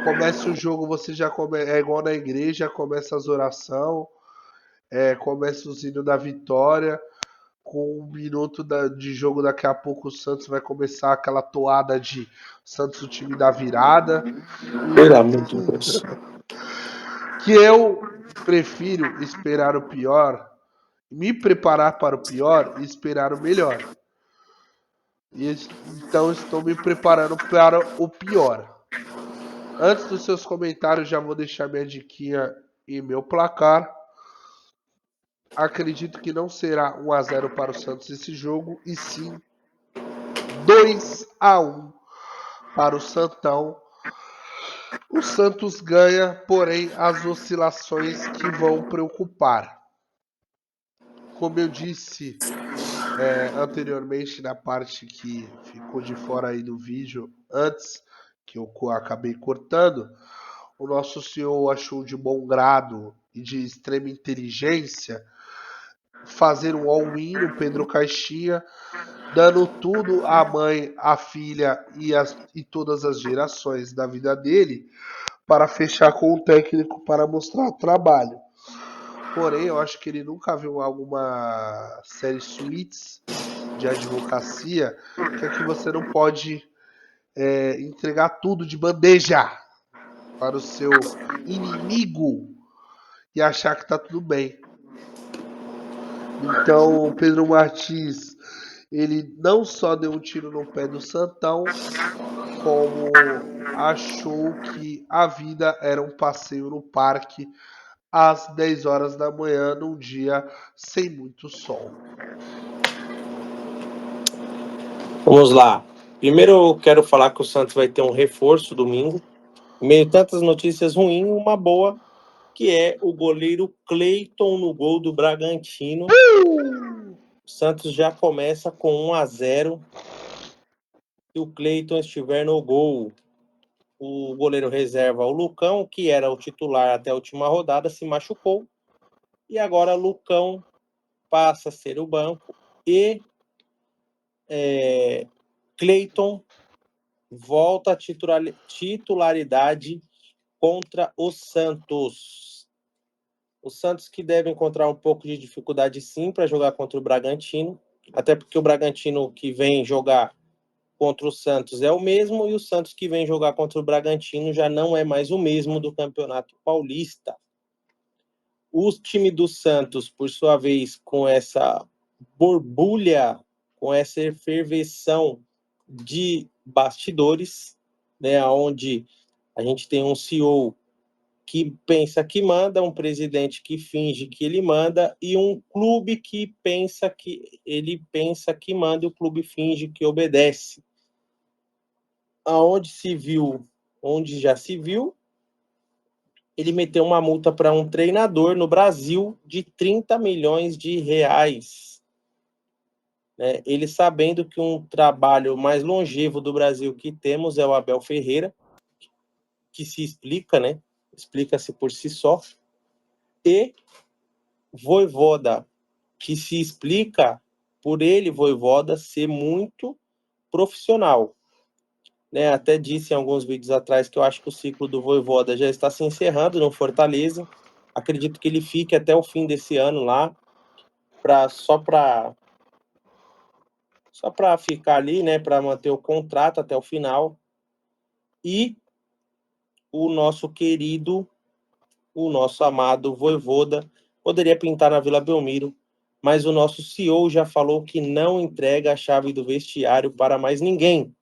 Começa o jogo, você já é igual na igreja, começa as orações, começa o hino da vitória. Com 1 minuto de jogo, daqui a pouco o Santos vai começar aquela toada de Santos, o time da virada. Pelo amor de Deus. Que eu prefiro esperar o pior, me preparar para o pior e esperar o melhor. Então estou me preparando para o pior. Antes dos seus comentários, já vou deixar minha diquinha e meu placar. Acredito que não será 1-0 para o Santos esse jogo, e sim 2-1 para o Santão. O Santos ganha, porém as oscilações que vão preocupar. Como eu disse anteriormente na parte que ficou de fora aí do vídeo, antes que eu acabei cortando, o nosso senhor achou de bom grado e de extrema inteligência fazer um all-in no Pedro Caixinha, dando tudo à mãe, à filha e todas as gerações da vida dele para fechar com o técnico para mostrar trabalho. Porém, eu acho que ele nunca viu alguma série Suits de advocacia, que é que você não pode entregar tudo de bandeja para o seu inimigo e achar que tá tudo bem. Então, o Pedro Martins, ele não só deu um tiro no pé do Santão, como achou que a vida era um passeio no parque às 10 horas da manhã, num dia sem muito sol. Vamos lá. Primeiro eu quero falar que o Santos vai ter um reforço domingo. Em meio a tantas notícias ruins, uma boa, que é o goleiro Cleiton no gol do Bragantino. O Santos já começa com 1-0. Se o Cleiton estiver no gol, o goleiro reserva, o Lucão, que era o titular até a última rodada, se machucou. E agora o Lucão passa a ser o banco. E Cleiton volta à titularidade contra o Santos. O Santos que deve encontrar um pouco de dificuldade sim para jogar contra o Bragantino, até porque o Bragantino que vem jogar contra o Santos é o mesmo, e o Santos que vem jogar contra o Bragantino já não é mais o mesmo do Campeonato Paulista. O time do Santos, por sua vez, com essa borbulha, com essa efervesção de bastidores, né, onde a gente tem um CEO que pensa que manda, um presidente que finge que ele manda, e um clube que pensa que ele pensa que manda e o clube finge que obedece. Onde já se viu, ele meteu uma multa para um treinador no Brasil de 30 milhões de reais. Né? Ele sabendo que um trabalho mais longevo do Brasil que temos é o Abel Ferreira, que se explica, né? Explica-se por si só. E Vojvoda, que se explica por ele, Vojvoda, ser muito profissional. Né? Até disse em alguns vídeos atrás que eu acho que o ciclo do Vojvoda já está se encerrando no Fortaleza. Acredito que ele fique até o fim desse ano lá, só só para ficar ali, né, para manter o contrato até o final. E o nosso querido, o nosso amado Vojvoda poderia pintar na Vila Belmiro, mas o nosso CEO já falou que não entrega a chave do vestiário para mais ninguém.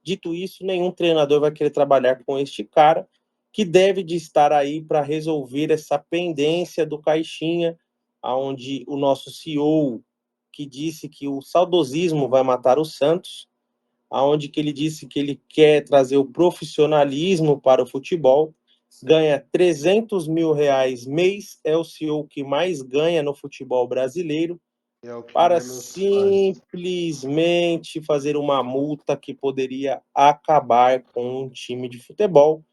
Dito isso, nenhum treinador vai querer trabalhar com este cara, que deve de estar aí para resolver essa pendência do Caixinha, aonde o nosso CEO, que disse que o saudosismo vai matar o Santos, aonde que ele disse que ele quer trazer o profissionalismo para o futebol, ganha 300 mil reais mês, é o CEO que mais ganha no futebol brasileiro, É o que para menos faz. simplesmente fazer uma multa que poderia acabar com um time de futebol,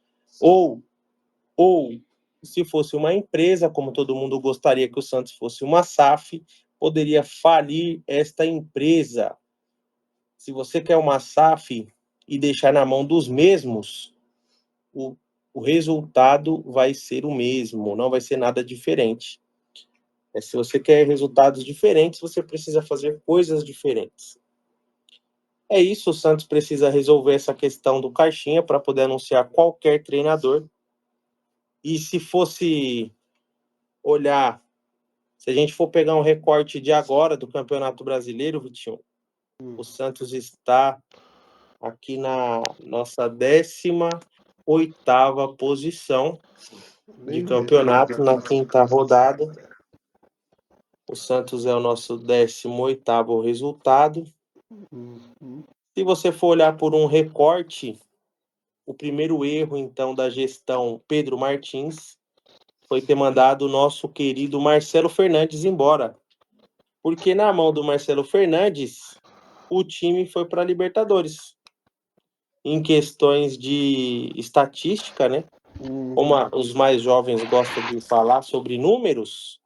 ou se fosse uma empresa, como todo mundo gostaria que o Santos fosse uma SAF, poderia falir esta empresa. Se você quer uma SAF e deixar na mão dos mesmos, o, o resultado vai ser o mesmo, não vai ser nada diferente. Se você quer resultados diferentes, você precisa fazer coisas diferentes. É isso, o Santos precisa resolver essa questão do Caixinha para poder anunciar qualquer treinador. E se fosse olhar, se a gente for pegar um recorte de agora do Campeonato Brasileiro, Vitinho, o Santos está aqui na nossa 18ª posição de Nem vejo. campeonato, na 5ª rodada. O Santos é o nosso 18º resultado. Uhum. Se você for olhar por um recorte, o primeiro erro, então, da gestão Pedro Martins foi ter mandado o nosso querido Marcelo Fernandes embora. Porque na mão do Marcelo Fernandes, o time foi para a Libertadores. Em questões de estatística, né? Como os mais jovens gostam de falar sobre números,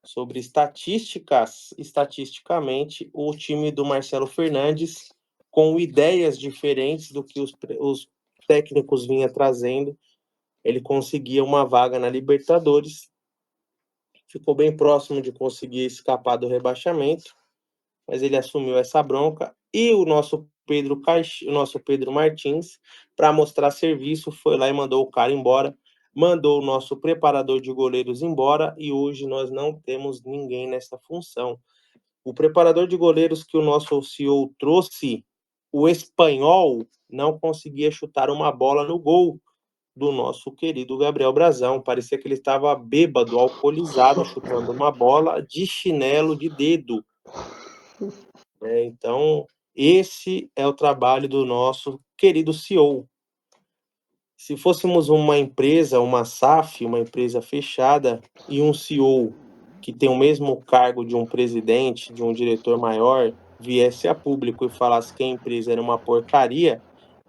sobre estatísticas, estatisticamente, o time do Marcelo Fernandes, com ideias diferentes do que os técnicos vinham trazendo, ele conseguia uma vaga na Libertadores, ficou bem próximo de conseguir escapar do rebaixamento, mas ele assumiu essa bronca, e o nosso Pedro Martins, para mostrar serviço, foi lá e mandou o cara embora, mandou o nosso preparador de goleiros embora, e hoje nós não temos ninguém nessa função. O preparador de goleiros que o nosso CEO trouxe, o espanhol, não conseguia chutar uma bola no gol do nosso querido Gabriel Brazão. Parecia que ele estava bêbado, alcoolizado, chutando uma bola de chinelo de dedo. Então, esse é o trabalho do nosso querido CEO. Se fôssemos uma empresa, uma SAF, uma empresa fechada, e um CEO que tem o mesmo cargo de um presidente, de um diretor maior, viesse a público e falasse que a empresa era uma porcaria,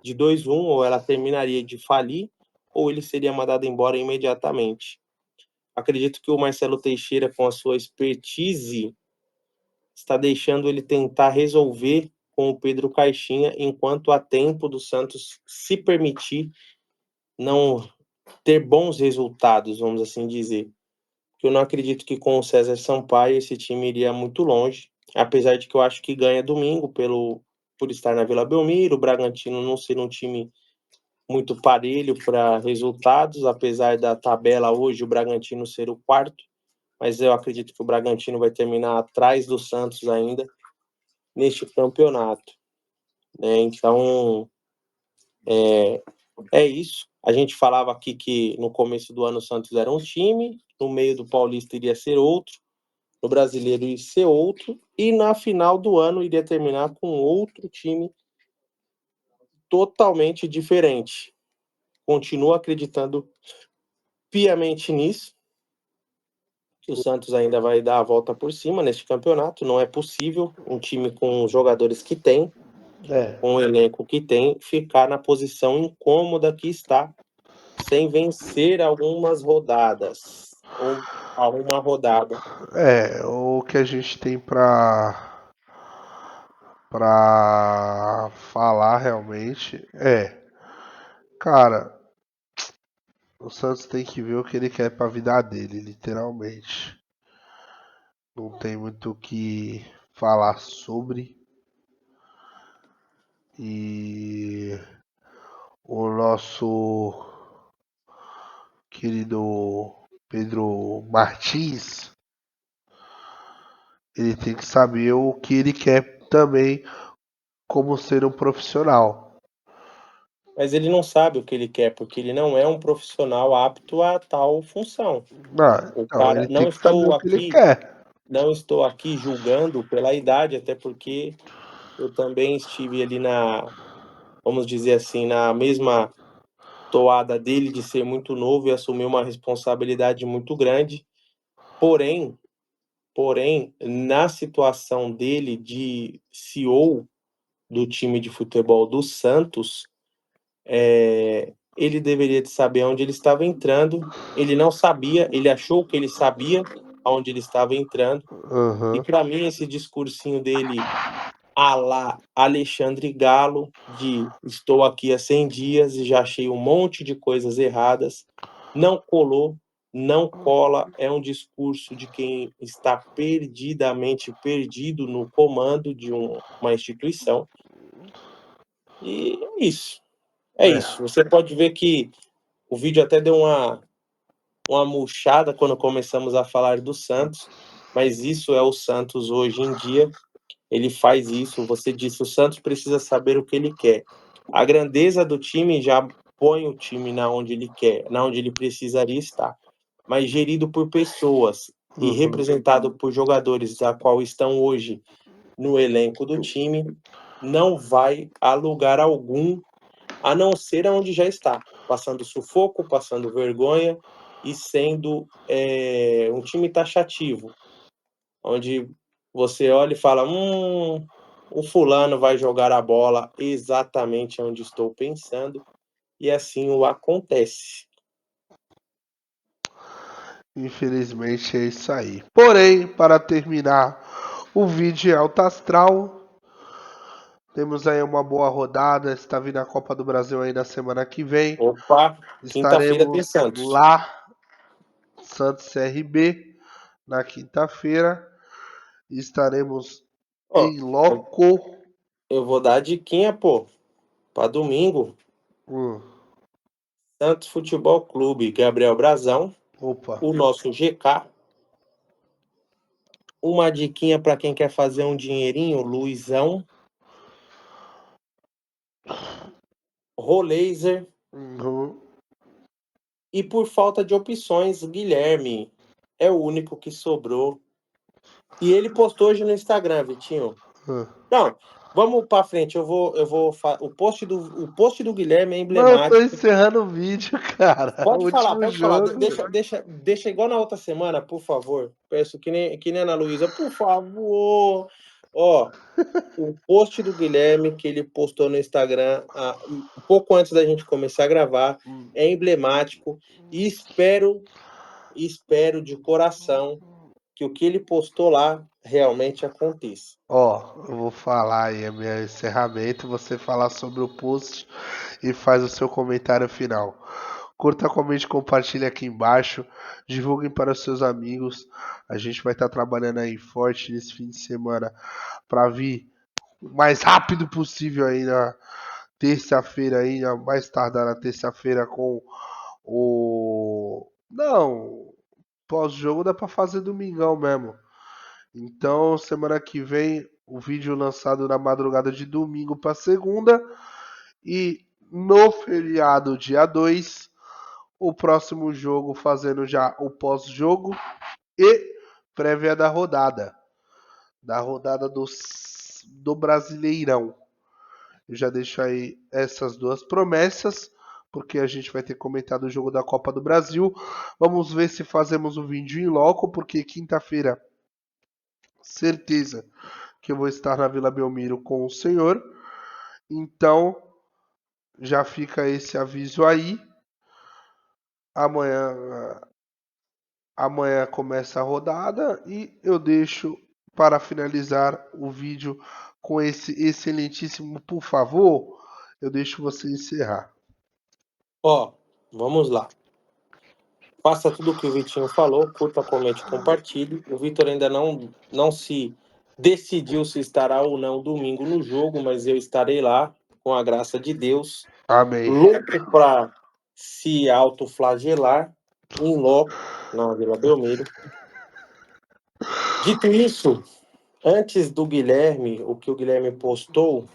de 2 ou ela terminaria de falir, ou ele seria mandado embora imediatamente. Acredito que o Marcelo Teixeira, com a sua expertise, está deixando ele tentar resolver com o Pedro Caixinha, enquanto há tempo do Santos se permitir não ter bons resultados, vamos assim dizer. Porque eu não acredito que com o César Sampaio esse time iria muito longe, apesar de que eu acho que ganha domingo por estar na Vila Belmiro, o Bragantino não ser um time muito parelho para resultados, apesar da tabela hoje o Bragantino ser o quarto, mas eu acredito que o Bragantino vai terminar atrás do Santos ainda neste campeonato, né? Então, é isso. A gente falava aqui que no começo do ano o Santos era um time, no meio do Paulista iria ser outro, no Brasileiro iria ser outro, e na final do ano iria terminar com outro time totalmente diferente. Continuo acreditando piamente nisso, que o Santos ainda vai dar a volta por cima neste campeonato. Não é possível um time com os jogadores que tem, É, com o elenco que tem, ficar na posição incômoda que está, sem vencer algumas rodadas, ou alguma rodada. o que a gente tem pra falar realmente cara, o Santos tem que ver o que ele quer pra vida dele, literalmente. Não tem muito o que falar sobre. E o nosso querido Pedro Martins, ele tem que saber o que ele quer também como ser um profissional. Mas ele não sabe o que ele quer, porque ele não é um profissional apto a tal função. O Não, cara, ele tem que saber o que ele quer. não estou aqui julgando pela idade, até porque eu também estive ali vamos dizer assim, na mesma toada dele de ser muito novo e assumir uma responsabilidade muito grande. Porém, na situação dele de CEO do time de futebol do Santos, ele deveria de saber onde ele estava entrando. Ele não sabia, ele achou que ele sabia aonde ele estava entrando. E Uhum. para mim esse discursinho dele à la Alexandre Galo, de estou aqui há 100 dias e já achei um monte de coisas erradas, não colou, não cola, é um discurso de quem está perdidamente perdido no comando de uma instituição. E é isso. É É. isso. Você pode ver que o vídeo até deu uma murchada quando começamos a falar do Santos, mas isso é o Santos hoje em dia. Ele faz isso. Você disse, o Santos precisa saber o que ele quer. A grandeza do time já põe o time na onde ele quer, na onde ele precisaria estar. Mas gerido por pessoas e representado por jogadores a qual estão hoje no elenco do time, não vai a lugar algum, a não ser aonde já está, passando sufoco, passando vergonha e sendo um time taxativo, onde você olha e fala, o fulano vai jogar a bola exatamente onde estou pensando, e assim o acontece. Infelizmente é isso aí. Porém, para terminar o vídeo em alto astral, temos aí uma boa rodada. Está vindo a Copa do Brasil aí na semana que vem. Opa, quinta-feira tem Estaremos Santos. lá, Santos CRB, na quinta-feira. Estaremos Ó, em loco. eu vou dar a diquinha, pô, para domingo. Hum, Santos Futebol Clube, Gabriel Brazão, opa. o nosso GK. Uma diquinha para quem quer fazer um dinheirinho, Luizão. Rolaser. Uhum, E por falta de opções, Guilherme é o único que sobrou. E ele postou hoje no Instagram, Vitinho. hum. Não, vamos para frente. O post do Guilherme é Não, eu tô emblemático. encerrando o vídeo, cara. O Pode falar, último pode falar. jogo. Deixa igual na outra semana, por favor. Peço que nem a Ana Luísa, por favor. Ó, o post do Guilherme que ele postou no Instagram um pouco antes da gente começar a gravar é emblemático e espero de coração que o que ele postou lá realmente aconteça. Ó, eu vou falar aí a meu encerramento, você falar sobre o post e faz o seu comentário final. Curta, comente, compartilhe aqui embaixo, divulguem para os seus amigos. A gente vai estar trabalhando aí forte nesse fim de semana para vir o mais rápido possível aí na terça-feira aí, mais tardar na terça-feira com o não, pós-jogo dá para fazer domingão mesmo. Então, semana que vem, o vídeo lançado na madrugada de domingo para segunda. E no feriado, dia 2, o próximo jogo fazendo já o pós-jogo e prévia da rodada. Da rodada do Brasileirão. Eu já deixo aí essas duas promessas, porque a gente vai ter comentado o jogo da Copa do Brasil. Vamos ver se fazemos o vídeo em loco, porque quinta-feira, certeza que eu vou estar na Vila Belmiro com o senhor. Então, já fica esse aviso aí. Amanhã começa a rodada e eu deixo para finalizar o vídeo com esse excelentíssimo, por favor, eu deixo você encerrar. Ó, vamos lá. Faça tudo o que o Vitinho falou, curta, comente, compartilhe. O Vitor ainda não se decidiu se estará ou não domingo no jogo, mas eu estarei lá. com a graça de Deus, Amém. louco para se autoflagelar em loco na Vila Belmiro. Dito isso, antes do Guilherme, o que o Guilherme postou,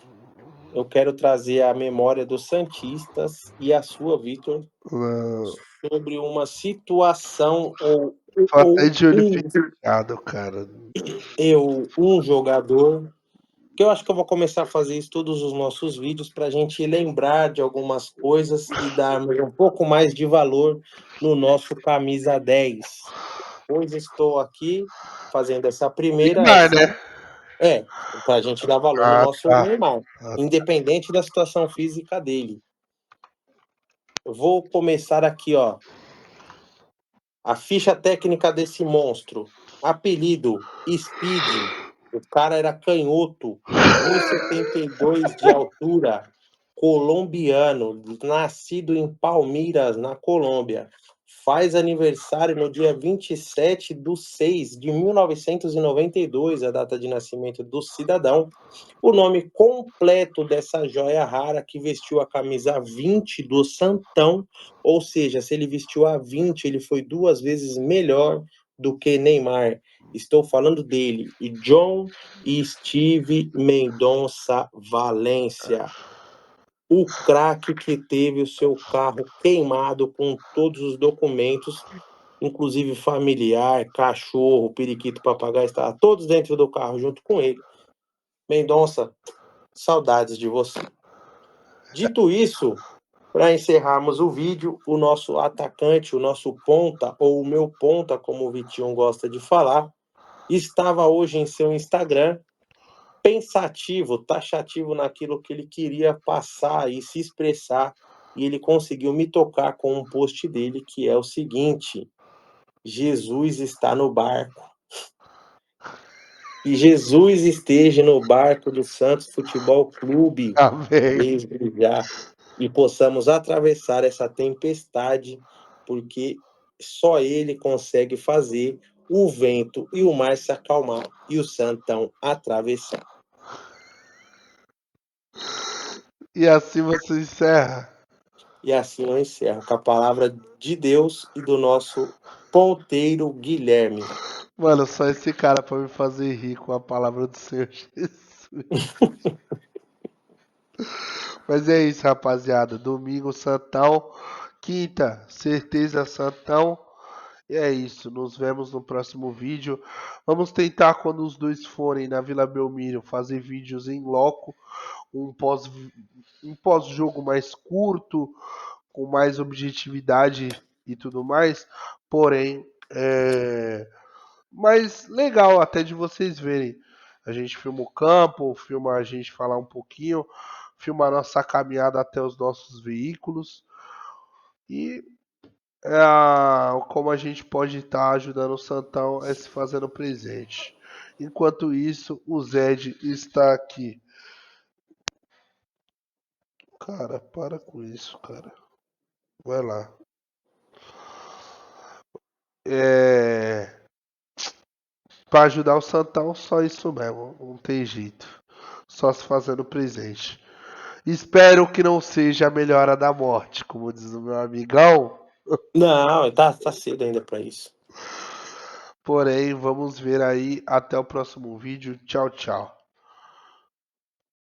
eu quero trazer a memória dos santistas e a sua, Vitor, sobre uma situação Tô até de olho um fechado, cara. um jogador, que eu acho que eu vou começar a fazer isso todos os nossos vídeos para a gente lembrar de algumas coisas e dar um pouco mais de valor no nosso camisa 10. Hoje estou aqui fazendo essa primeira, Neymar, né? para a gente dar valor no Ah, nosso tá. Neymar, independente da situação física dele. Eu vou começar aqui, ó. A ficha técnica desse monstro. Apelido: Speed. O cara era canhoto, 1,72 de altura, colombiano, nascido em Palmeiras, na Colômbia. Faz aniversário no dia 27/6/1992, a data de nascimento do cidadão. O nome completo dessa joia rara que vestiu a camisa 20 do Santão, ou seja, se ele vestiu a 20, ele foi 2 vezes melhor do que Neymar. Estou falando dele, e John e Steve Mendonça Valência. O craque que teve o seu carro queimado com todos os documentos, inclusive familiar, cachorro, periquito, papagaio, estavam todos dentro do carro junto com ele. Mendonça, saudades de você. Dito isso, para encerrarmos o vídeo, o nosso atacante, o nosso ponta, ou o meu ponta, como o Vitinho gosta de falar, estava hoje em seu Instagram pensativo, taxativo naquilo que ele queria passar e se expressar, e ele conseguiu me tocar com um post dele, que é o seguinte: Jesus está no barco. E Jesus esteja no barco do Santos Futebol Clube, Amém. desde já, e possamos atravessar essa tempestade, porque só ele consegue fazer o vento e o mar se acalmar e o Santão atravessar. E assim você encerra. E assim eu encerro com a palavra de Deus e do nosso ponteiro Guilherme. Mano, só esse cara pra me fazer rir com a palavra do Senhor Jesus. Mas é isso, rapaziada. Domingo, Santão. Quinta, certeza, Santão. E é isso. Nos vemos no próximo vídeo. Vamos tentar, quando os dois forem na Vila Belmiro, fazer vídeos em loco. Um pós-jogo mais curto, com mais objetividade e tudo mais. Porém, mas legal até de vocês verem. A gente filma o campo, filma a gente falar um pouquinho, filma a nossa caminhada até os nossos veículos e como a gente pode estar ajudando o Santão a se fazendo presente. Enquanto isso, o Zed está aqui. Cara, para com isso, cara. Vai lá. Para ajudar o Santão, só isso mesmo. Não tem jeito. Só se fazendo presente. Espero que não seja a melhora da morte, como diz o meu amigão. Não, tá cedo ainda para isso. Porém, vamos ver aí. Até o próximo vídeo. Tchau, tchau.